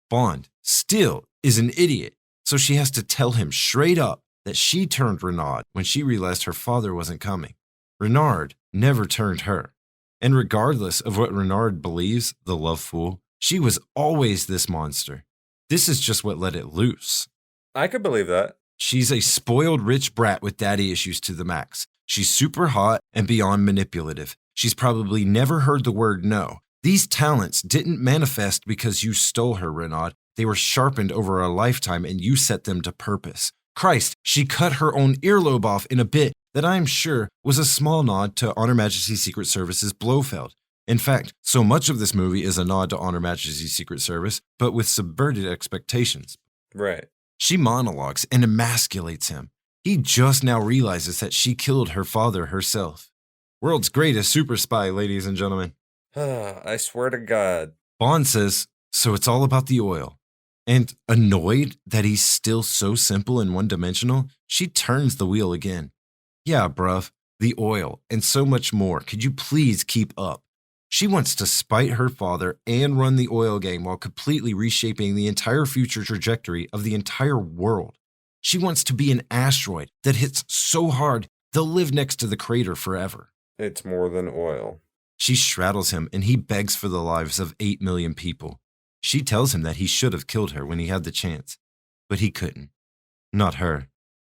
Bond still is an idiot, so she has to tell him straight up that she turned Renard when she realized her father wasn't coming. Renard never turned her. And regardless of what Renard believes, the love fool, she was always this monster. This is just what let it loose. I could believe that. She's a spoiled rich brat with daddy issues to the max. She's super hot and beyond manipulative. She's probably never heard the word no. These talents didn't manifest because you stole her, Renard. They were sharpened over a lifetime and you set them to purpose. Christ, she cut her own earlobe off in a bit that I'm sure was a small nod to Honor Majesty's Secret Service's Blofeld. In fact, so much of this movie is a nod to Honor Majesty's Secret Service, but with subverted expectations. Right. She monologues and emasculates him. He just now realizes that she killed her father herself. World's greatest super spy, ladies and gentlemen. I swear to God. Bond says, So it's all about the oil. And annoyed that he's still so simple and one-dimensional, she turns the wheel again. Yeah, bruv, the oil, and so much more. Could you please keep up? She wants to spite her father and run the oil game while completely reshaping the entire future trajectory of the entire world. She wants to be an asteroid that hits so hard they'll live next to the crater forever. It's more than oil. She straddles him and he begs for the lives of 8 million people. She tells him that he should have killed her when he had the chance, but he couldn't. Not her.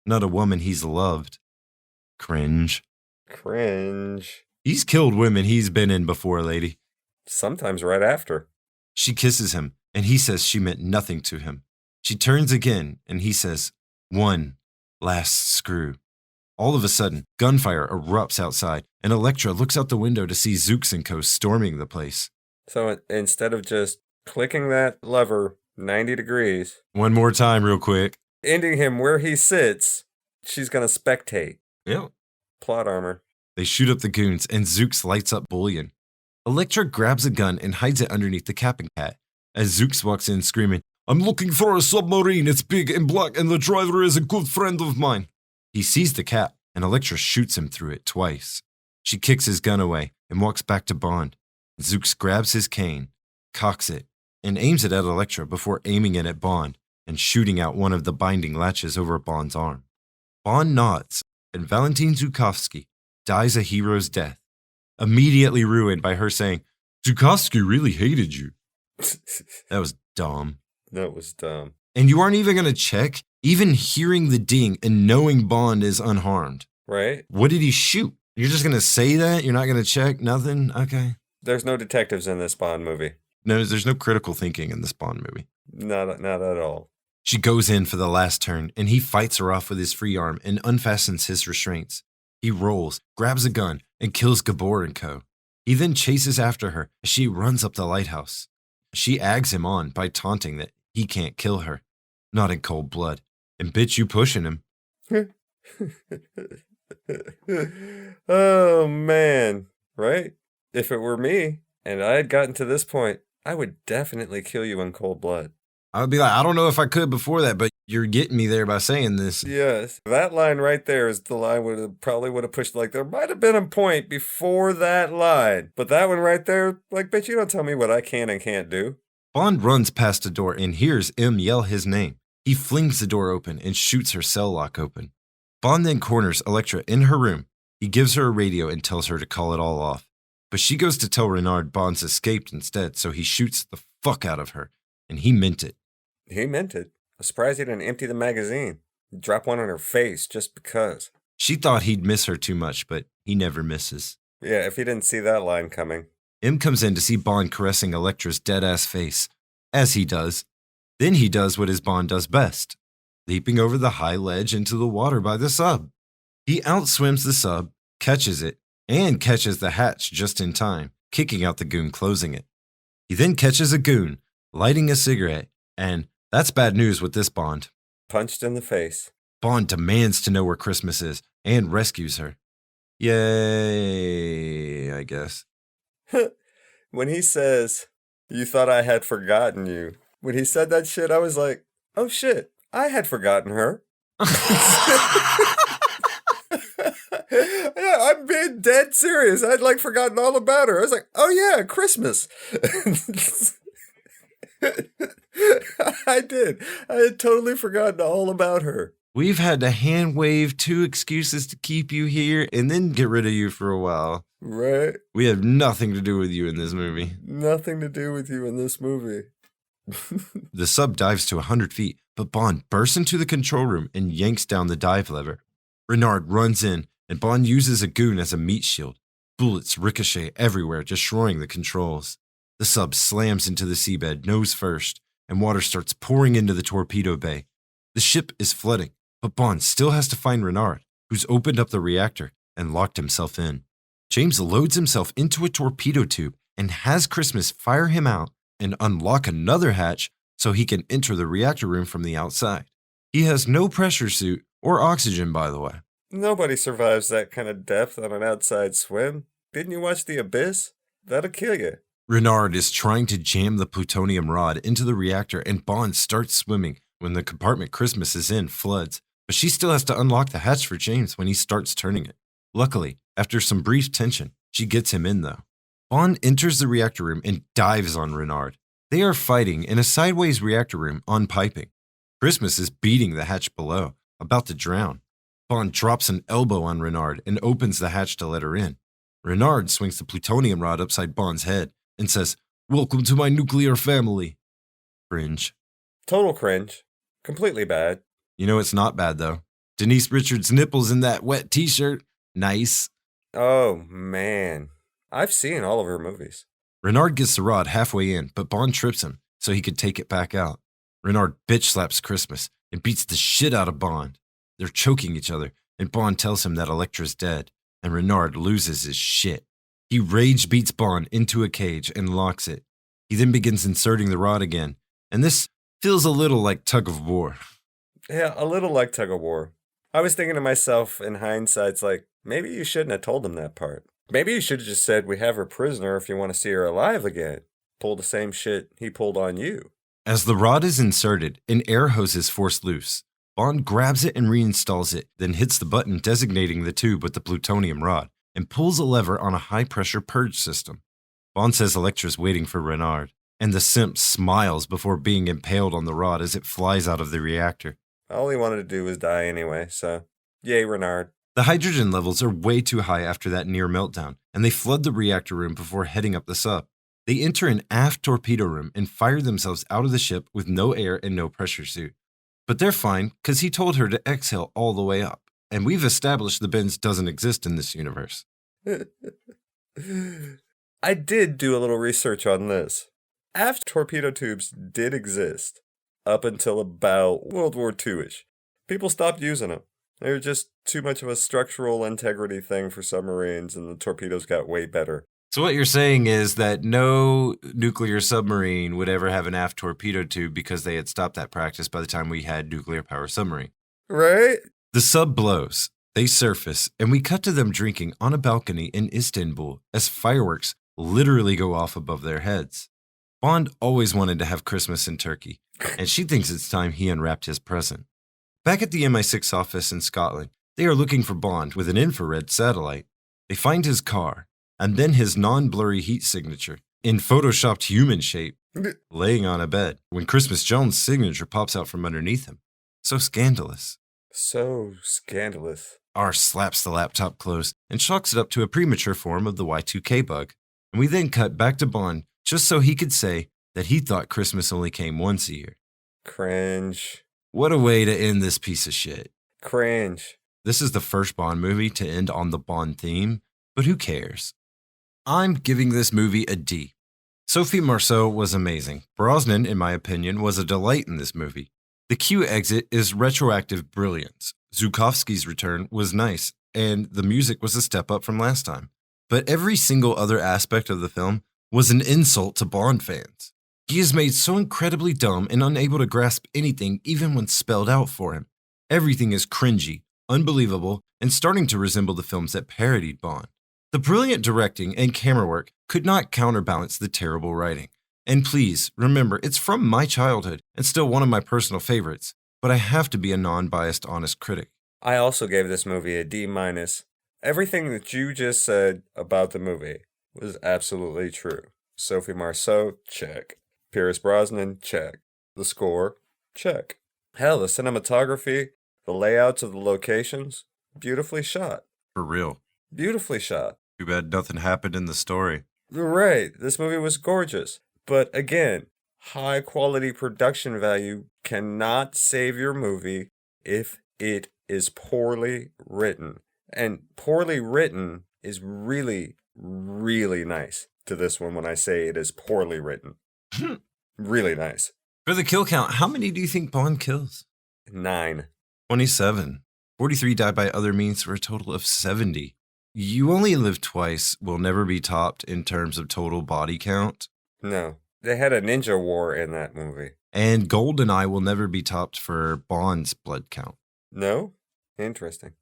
Not a woman he's loved. Cringe. Cringe. He's killed women he's been in before, lady. Sometimes right after. She kisses him, and he says she meant nothing to him. She turns again, and he says, one last screw. All of a sudden, gunfire erupts outside, and Elektra looks out the window to see Zooks and Co. storming the place. So instead of just clicking that lever 90 degrees. One more time real quick. Ending him where he sits, she's going to spectate. Yep. Plot armor. They shoot up the goons, and Zooks lights up bullion. Elektra grabs a gun and hides it underneath the Cap'n Cat. As Zooks walks in screaming, I'm looking for a submarine, it's big and black, and the driver is a good friend of mine. He sees the cap, and Elektra shoots him through it twice. She kicks his gun away and walks back to Bond. Zooks grabs his cane, cocks it, and aims it at Elektra before aiming it at Bond and shooting out one of the binding latches over Bond's arm. Bond nods, and Valentin Zukovsky dies a hero's death, immediately ruined by her saying, Zukovsky really hated you. That was dumb. That was dumb. And you aren't even going to check? Even hearing the ding and knowing Bond is unharmed. Right? What did he shoot? You're just going to say that? You're not going to check? Nothing? Okay. There's no detectives in this Bond movie. No, there's no critical thinking in this Bond movie. Not at all. She goes in for the last turn, and he fights her off with his free arm and unfastens his restraints. He rolls, grabs a gun, and kills Gabor and Co. He then chases after her as she runs up the lighthouse. She eggs him on by taunting that he can't kill her. Not in cold blood. And bitch, you pushing him. Oh, man. Right? If it were me, and I had gotten to this point, I would definitely kill you in cold blood. I would be like, I don't know if I could before that, but you're getting me there by saying this. Yes. That line right there is the line probably would have pushed, like, there might have been a point before that line. But that one right there, like, bitch, you don't tell me what I can and can't do. Bond runs past a door and hears M yell his name. He flings the door open and shoots her cell lock open. Bond then corners Elektra in her room. He gives her a radio and tells her to call it all off. But she goes to tell Renard Bond's escaped instead, so he shoots the fuck out of her. And he meant it. He meant it. I'm surprised he didn't empty the magazine. Drop one on her face just because. She thought he'd miss her too much, but he never misses. Yeah, if he didn't see that line coming. M comes in to see Bond caressing Elektra's dead-ass face, as he does. Then he does what his Bond does best, leaping over the high ledge into the water by the sub. He outswims the sub, catches it, and catches the hatch just in time, kicking out the goon closing it. He then catches a goon, lighting a cigarette, and that's bad news with this Bond. Punched in the face. Bond demands to know where Christmas is and rescues her. Yay, I guess. When he says, you thought I had forgotten you. When he said that shit, I was like, oh shit, I had forgotten her. Yeah, I'm being dead serious. I'd like forgotten all about her. I was like, oh yeah, Christmas. I did. I had totally forgotten all about her. We've had to hand wave 2 excuses to keep you here and then get rid of you for a while. Right? We have nothing to do with you in this movie. Nothing to do with you in this movie. The sub dives to 100 feet, but Bond bursts into the control room and yanks down the dive lever. Renard runs in, and Bond uses a goon as a meat shield. Bullets ricochet everywhere, destroying the controls. The sub slams into the seabed nose first, and water starts pouring into the torpedo bay. The ship is flooding, but Bond still has to find Renard, who's opened up the reactor and locked himself in. James loads himself into a torpedo tube and has Christmas fire him out and unlock another hatch so he can enter the reactor room from the outside. He has no pressure suit or oxygen, by the way. Nobody survives that kind of depth on an outside swim. Didn't you watch The Abyss? That'll kill you. Renard is trying to jam the plutonium rod into the reactor, and Bond starts swimming when the compartment Christmas is in floods, but she still has to unlock the hatch for James when he starts turning it. Luckily, after some brief tension, she gets him in though. Bond enters the reactor room and dives on Renard. They are fighting in a sideways reactor room on piping. Christmas is beating the hatch below, about to drown. Bond drops an elbow on Renard and opens the hatch to let her in. Renard swings the plutonium rod upside Bond's head and says, "Welcome to my nuclear family." Cringe. Total cringe. Completely bad. You know it's not bad though. Denise Richards' nipples in that wet t-shirt. Nice. Oh, man. I've seen all of her movies. Renard gets the rod halfway in, but Bond trips him so he could take it back out. Renard bitch slaps Christmas and beats the shit out of Bond. They're choking each other, and Bond tells him that Elektra's dead, and Renard loses his shit. He rage beats Bond into a cage and locks it. He then begins inserting the rod again, and this feels a little like tug of war. Yeah, a little like tug of war. I was thinking to myself in hindsight, it's like, maybe you shouldn't have told him that part. Maybe you should have just said, we have her prisoner if you want to see her alive again. Pull the same shit he pulled on you. As the rod is inserted, an air hose is forced loose. Bond grabs it and reinstalls it, then hits the button designating the tube with the plutonium rod, and pulls a lever on a high-pressure purge system. Bond says Elektra's waiting for Renard, and the simp smiles before being impaled on the rod as it flies out of the reactor. All he wanted to do was die anyway, so yay, Renard. The hydrogen levels are way too high after that near meltdown, and they flood the reactor room before heading up the sub. They enter an aft torpedo room and fire themselves out of the ship with no air and no pressure suit. But they're fine, because he told her to exhale all the way up, and we've established the bends doesn't exist in this universe. I did do a little research on this. Aft torpedo tubes did exist up until about World War II-ish. People stopped using them. They were just too much of a structural integrity thing for submarines, and the torpedoes got way better. So what you're saying is that no nuclear submarine would ever have an aft torpedo tube because they had stopped that practice by the time we had nuclear power submarine. Right? The sub blows. They surface, and we cut to them drinking on a balcony in Istanbul as fireworks literally go off above their heads. Bond always wanted to have Christmas in Turkey, and she thinks it's time he unwrapped his present. Back at the MI6 office in Scotland, they are looking for Bond with an infrared satellite. They find his car, and then his non-blurry heat signature, in photoshopped human shape, laying on a bed, when Christmas Jones' signature pops out from underneath him. So scandalous. So scandalous. R slaps the laptop closed and chalks it up to a premature form of the Y2K bug. And we then cut back to Bond just so he could say that he thought Christmas only came once a year. Cringe. What a way to end this piece of shit. Cringe. This is the first Bond movie to end on the Bond theme, but who cares? I'm giving this movie a D. Sophie Marceau was amazing. Brosnan, in my opinion, was a delight in this movie. The Q exit is retroactive brilliance. Zukovsky's return was nice, and the music was a step up from last time. But every single other aspect of the film was an insult to Bond fans. He is made so incredibly dumb and unable to grasp anything even when spelled out for him. Everything is cringy, unbelievable, and starting to resemble the films that parodied Bond. The brilliant directing and camera work could not counterbalance the terrible writing. And please, remember, it's from my childhood and still one of my personal favorites, but I have to be a non-biased, honest critic. I also gave this movie a D-. Everything that you just said about the movie was absolutely true. Sophie Marceau, check. Pierce Brosnan, check. The score, check. Hell, the cinematography, the layouts of the locations, beautifully shot. For real. Beautifully shot. Too bad nothing happened in the story. Right, this movie was gorgeous. But again, high quality production value cannot save your movie if it is poorly written. And poorly written is really, really nice to this one when I say it is poorly written. Really nice. For the kill count, how many do you think Bond kills? 9. 27. 43 die by other means for a total of 70. You Only Live Twice will never be topped in terms of total body count. No. They had a ninja war in that movie. And GoldenEye will never be topped for Bond's blood count. No? Interesting.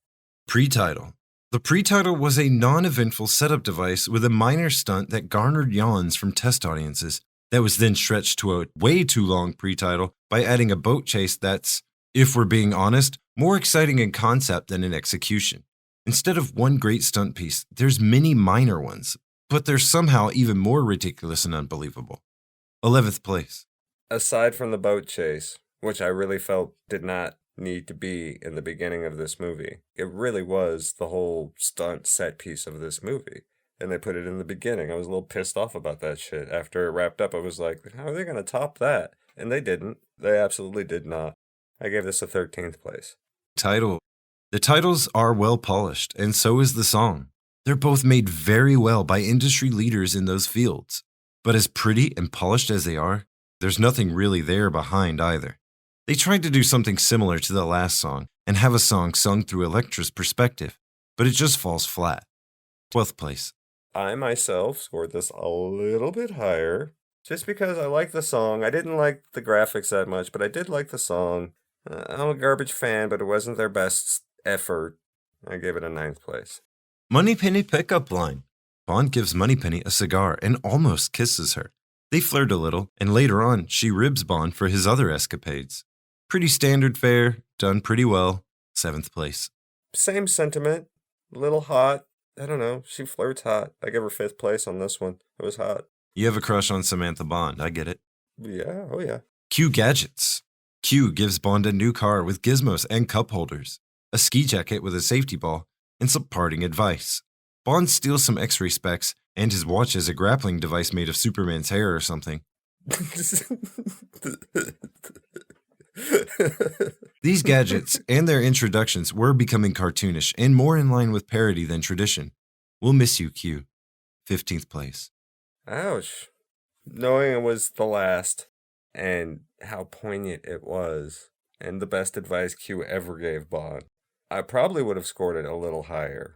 Pre-title. The pre-title was a non-eventful setup device with a minor stunt that garnered yawns from test audiences that was then stretched to a way too long pre-title by adding a boat chase that's, if we're being honest, more exciting in concept than in execution. Instead of one great stunt piece, there's many minor ones, but they're somehow even more ridiculous and unbelievable. 11th place. Aside from the boat chase, which I really felt did not need to be in the beginning of this movie, it really was the whole stunt set piece of this movie. And they put it in the beginning. I was a little pissed off about that shit. After it wrapped up, I was like, how are they going to top that? And they didn't. They absolutely did not. I gave this a 13th place. Title. The titles are well polished, and so is the song. They're both made very well by industry leaders in those fields. But as pretty and polished as they are, there's nothing really there behind either. They tried to do something similar to the last song and have a song sung through Elektra's perspective, but it just falls flat. 12th place. I myself scored this a little bit higher, just because I like the song. I didn't like the graphics that much, but I did like the song. I'm a garbage fan, but it wasn't their best effort. I gave it a 9th place. Moneypenny pickup line. Bond gives Moneypenny a cigar and almost kisses her. They flirt a little, and later on, she ribs Bond for his other escapades. Pretty standard fare, done pretty well. 7th place. Same sentiment. A little hot. I don't know. She flirts hot. I give her 5th place on this one. It was hot. You have a crush on Samantha Bond, I get it. Yeah, oh yeah. Q gadgets. Q gives Bond a new car with gizmos and cup holders, a ski jacket with a safety ball, and some parting advice. Bond steals some X-ray specs, and his watch is a grappling device made of Superman's hair or something. These gadgets and their introductions were becoming cartoonish and more in line with parody than tradition. We'll miss you, Q. 15th place. Ouch. Knowing it was the last, and how poignant it was, and the best advice Q ever gave Bond, I probably would have scored it a little higher.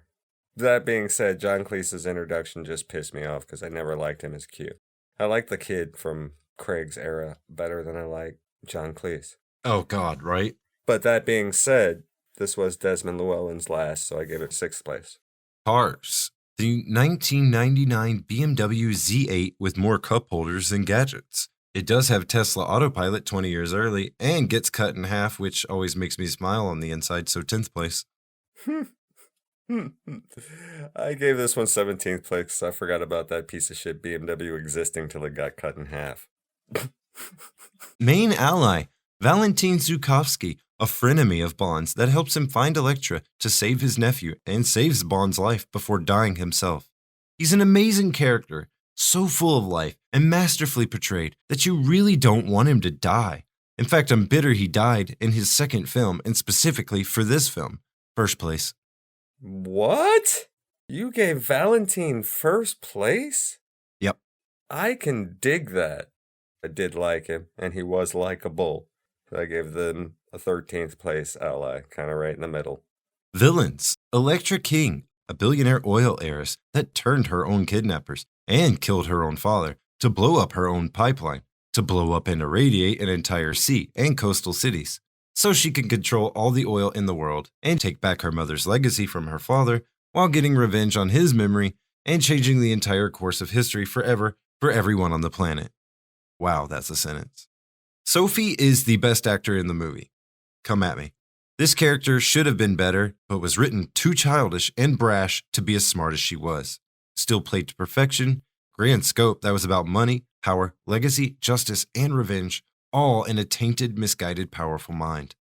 That being said, John Cleese's introduction just pissed me off because I never liked him as Q. I like the kid from Craig's era better than I like John Cleese. Oh, God, right? But that being said, this was Desmond Llewellyn's last, so I gave it 6th place. Cars. The 1999 BMW Z8 with more cup holders than gadgets. It does have Tesla autopilot 20 years early and gets cut in half, which always makes me smile on the inside, so 10th place. I gave this one 17th place because I forgot about that piece of shit BMW existing till it got cut in half. Main ally, Valentin Zukovsky, a frenemy of Bond's that helps him find Elektra to save his nephew and saves Bond's life before dying himself. He's an amazing character, so full of life and masterfully portrayed that you really don't want him to die. In fact, I'm bitter he died in his second film and specifically for this film. 1st place. What? You gave Valentin 1st place? Yep. I can dig that. I did like him, and he was likable. So I gave them a 13th place ally, kind of right in the middle. Villains. Elektra King, a billionaire oil heiress that turned her own kidnappers and killed her own father to blow up her own pipeline, to blow up and irradiate an entire sea and coastal cities, so she can control all the oil in the world and take back her mother's legacy from her father while getting revenge on his memory and changing the entire course of history forever for everyone on the planet. Wow, that's a sentence. Sophie is the best actor in the movie. Come at me. This character should have been better, but was written too childish and brash to be as smart as she was. Still played to perfection, grand scope that was about money, power, legacy, justice, and revenge, all in a tainted, misguided, powerful mind.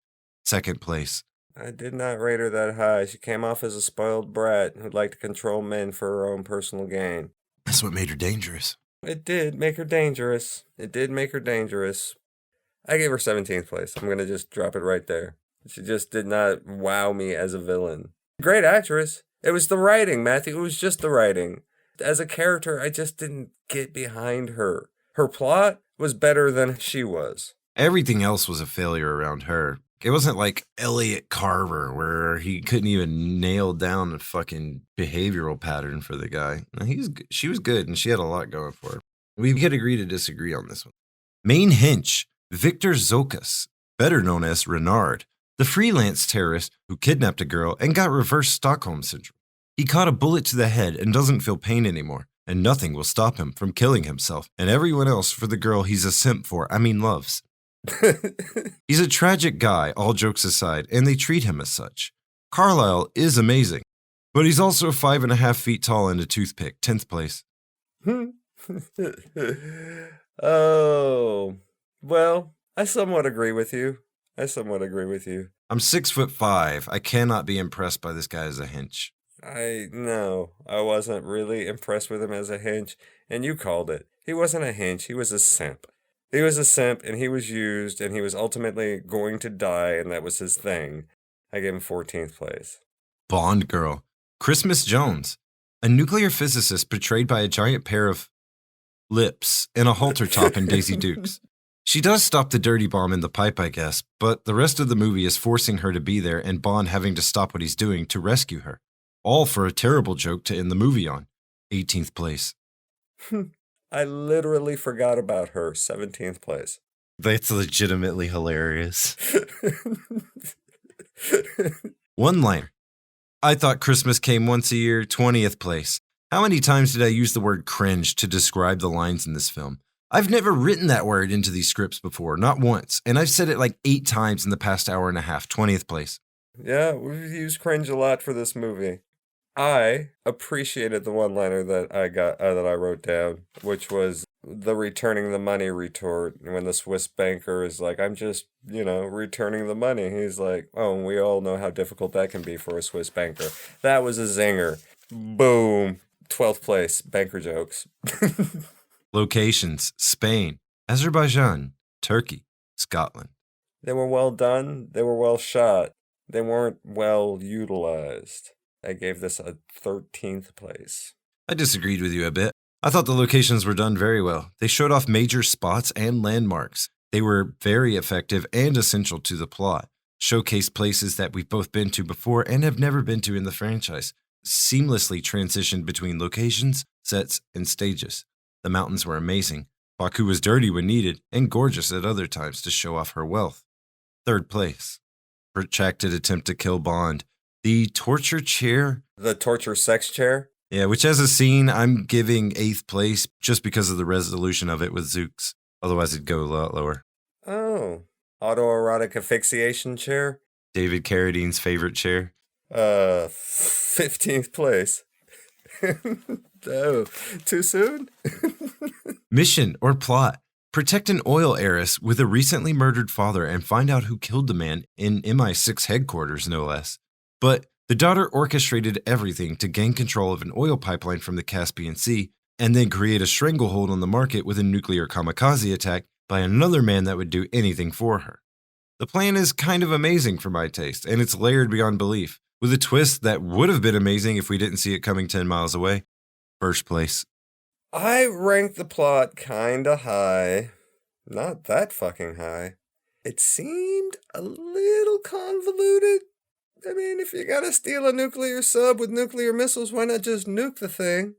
2nd place. I did not rate her that high. She came off as a spoiled brat who'd like to control men for her own personal gain. That's what made her dangerous. It did make her dangerous. It did make her dangerous. I gave her 17th place. I'm going to just drop it right there. She just did not wow me as a villain. Great actress. It was the writing, Matthew. It was just the writing. As a character, I just didn't get behind her. Her plot was better than she was. Everything else was a failure around her. It wasn't like Elliot Carver, where he couldn't even nail down a fucking behavioral pattern for the guy. No, she was good, and she had a lot going for her. We could agree to disagree on this one. Main hench, Victor Zokas, better known as Renard, the freelance terrorist who kidnapped a girl and got reverse Stockholm syndrome. He caught a bullet to the head and doesn't feel pain anymore, and nothing will stop him from killing himself and everyone else for the girl he's a simp for, loves. He's a tragic guy, all jokes aside, and they treat him as such. Carlisle is amazing, but he's also 5.5 feet tall and a toothpick, 10th place. Oh, well, I somewhat agree with you. I'm 6'5". I cannot be impressed by this guy as a hench. No, I wasn't really impressed with him as a hench, and you called it. He wasn't a hench, he was a simp. He was a simp, and he was used, and he was ultimately going to die, and that was his thing. I gave him 14th place. Bond girl, Christmas Jones, a nuclear physicist portrayed by a giant pair of lips and a halter top in Daisy Dukes. She does stop the dirty bomb in the pipe, I guess, but the rest of the movie is forcing her to be there and Bond having to stop what he's doing to rescue her. All for a terrible joke to end the movie on. 18th place. I literally forgot about her. 17th place. That's legitimately hilarious. One-liner. I thought Christmas came once a year, 20th place. How many times did I use the word cringe to describe the lines in this film? I've never written that word into these scripts before, not once, and I've said it like 8 times in the past hour and a half, 20th place. Yeah, we've used cringe a lot for this movie. I appreciated the one-liner that I wrote down, which was the returning the money retort. When the Swiss banker is like, I'm just, returning the money. He's like, oh, and we all know how difficult that can be for a Swiss banker. That was a zinger. Boom. 12th place, banker jokes. Locations, Spain, Azerbaijan, Turkey, Scotland. They were well done. They were well shot. They weren't well utilized. I gave this a 13th place. I disagreed with you a bit. I thought the locations were done very well. They showed off major spots and landmarks. They were very effective and essential to the plot. Showcased places that we've both been to before and have never been to in the franchise. Seamlessly transitioned between locations, sets, and stages. The mountains were amazing. Baku was dirty when needed and gorgeous at other times to show off her wealth. 3rd place. Protracted attempt to kill Bond. The torture chair. The torture sex chair? Yeah, which as a scene, I'm giving 8th place just because of the resolution of it with Zooks. Otherwise, it'd go a lot lower. Oh. Autoerotic asphyxiation chair? David Carradine's favorite chair. 15th place. Oh, too soon? Mission or plot. Protect an oil heiress with a recently murdered father and find out who killed the man in MI6 headquarters, no less. But the daughter orchestrated everything to gain control of an oil pipeline from the Caspian Sea and then create a stranglehold on the market with a nuclear kamikaze attack by another man that would do anything for her. The plan is kind of amazing for my taste, and it's layered beyond belief, with a twist that would have been amazing if we didn't see it coming 10 miles away. 1st place. I ranked the plot kinda high. Not that fucking high. It seemed a little convoluted. I mean, if you gotta steal a nuclear sub with nuclear missiles, why not just nuke the thing?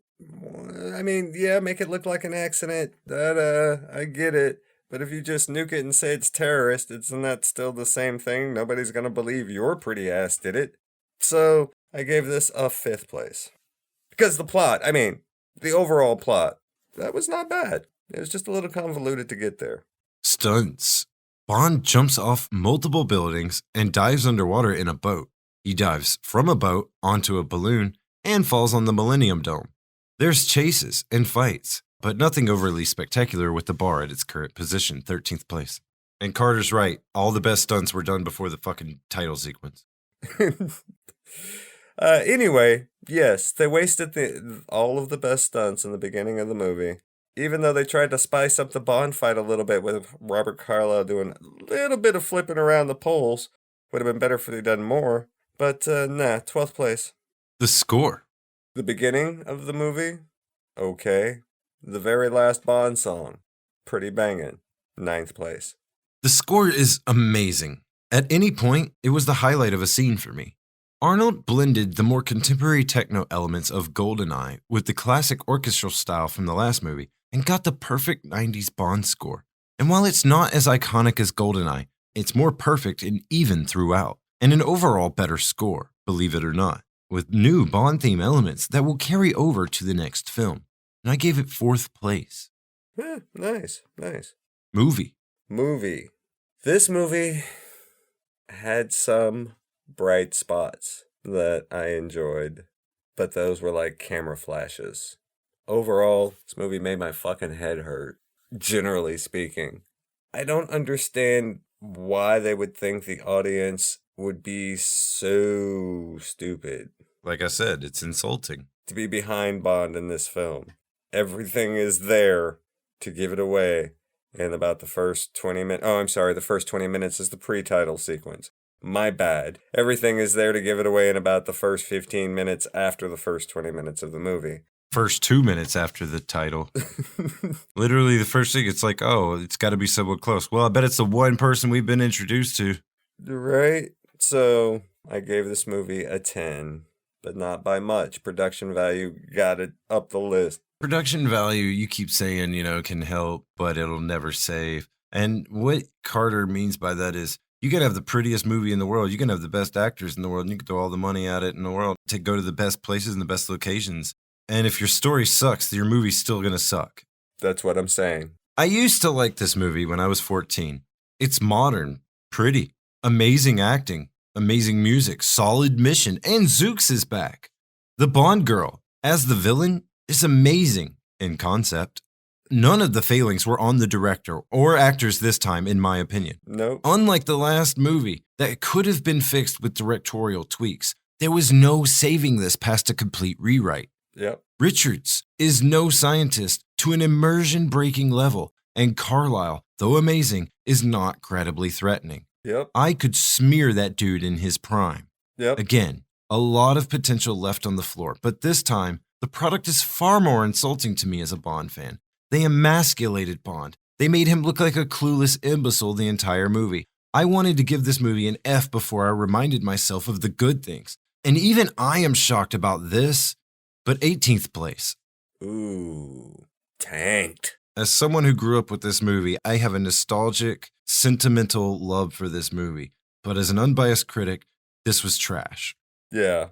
I mean, yeah, make it look like an accident. I get it. But if you just nuke it and say it's terrorist, isn't that still the same thing? Nobody's gonna believe your pretty ass did it. So, I gave this a 5th place. Because the plot, the overall plot, that was not bad. It was just a little convoluted to get there. Stunts. Bond jumps off multiple buildings and dives underwater in a boat. He dives from a boat onto a balloon and falls on the Millennium Dome. There's chases and fights, but nothing overly spectacular with the bar at its current position, 13th place. And Carter's right, all the best stunts were done before the fucking title sequence. Anyway, yes, they wasted all of the best stunts in the beginning of the movie. Even though they tried to spice up the Bond fight a little bit with Robert Carlyle doing a little bit of flipping around the poles. Would have been better if they'd done more. But, 12th place. The score. The beginning of the movie? Okay. The very last Bond song? Pretty banging. 9th place. The score is amazing. At any point, it was the highlight of a scene for me. Arnold blended the more contemporary techno elements of GoldenEye with the classic orchestral style from the last movie and got the perfect 90s Bond score. And while it's not as iconic as GoldenEye, it's more perfect and even throughout, and an overall better score, believe it or not. with new Bond theme elements that will carry over to the next film. And I gave it 4th place. Nice. Movie. This movie had some bright spots that I enjoyed, but those were like camera flashes. Overall, this movie made my fucking head hurt, generally speaking. I don't understand why they would think the audience would be so stupid. Like I said, it's insulting. To be behind Bond in this film. Everything is there to give it away in about the first 20 minutes. Oh, I'm sorry, the first 20 minutes is the pre-title sequence. My bad. Everything is there to give it away in about the first 15 minutes after the first 20 minutes of the movie. First 2 minutes after the title. Literally the first thing, it's like, oh, it's got to be somewhat close. Well, I bet it's the one person we've been introduced to. Right? So, I gave this movie a 10, but not by much. Production value got it up the list. Production value, you keep saying, can help, but it'll never save. And what Carter means by that is, you can have the prettiest movie in the world, you can have the best actors in the world, and you can throw all the money at it in the world to go to the best places and the best locations. And if your story sucks, your movie's still going to suck. That's what I'm saying. I used to like this movie when I was 14. It's modern, pretty, amazing acting, amazing music, solid mission, and Zooks is back. The Bond girl, as the villain, is amazing in concept. None of the failings were on the director or actors this time, in my opinion. Nope. Unlike the last movie that could have been fixed with directorial tweaks, there was no saving this past a complete rewrite. Yep. Richards is no scientist to an immersion-breaking level, and Carlyle, though amazing, is not credibly threatening. Yep. I could smear that dude in his prime. Yep. Again, a lot of potential left on the floor, but this time, the product is far more insulting to me as a Bond fan. They emasculated Bond. They made him look like a clueless imbecile the entire movie. I wanted to give this movie an F before I reminded myself of the good things. And even I am shocked about this, but 18th place. Ooh, tanked. As someone who grew up with this movie, I have a nostalgic, sentimental love for this movie. But as an unbiased critic, this was trash. Yeah.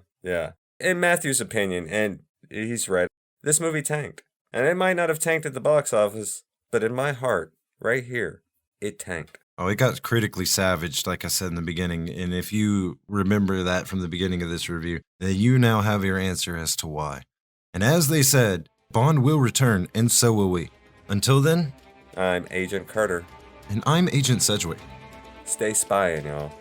In Matthew's opinion, and he's right, this movie tanked. And it might not have tanked at the box office, but in my heart, right here, it tanked. Oh, it got critically savaged, like I said in the beginning. And if you remember that from the beginning of this review, then you now have your answer as to why. And as they said, Bond will return, and so will we. Until then, I'm Agent Carter. and I'm Agent Sedgwick. Stay spying, y'all.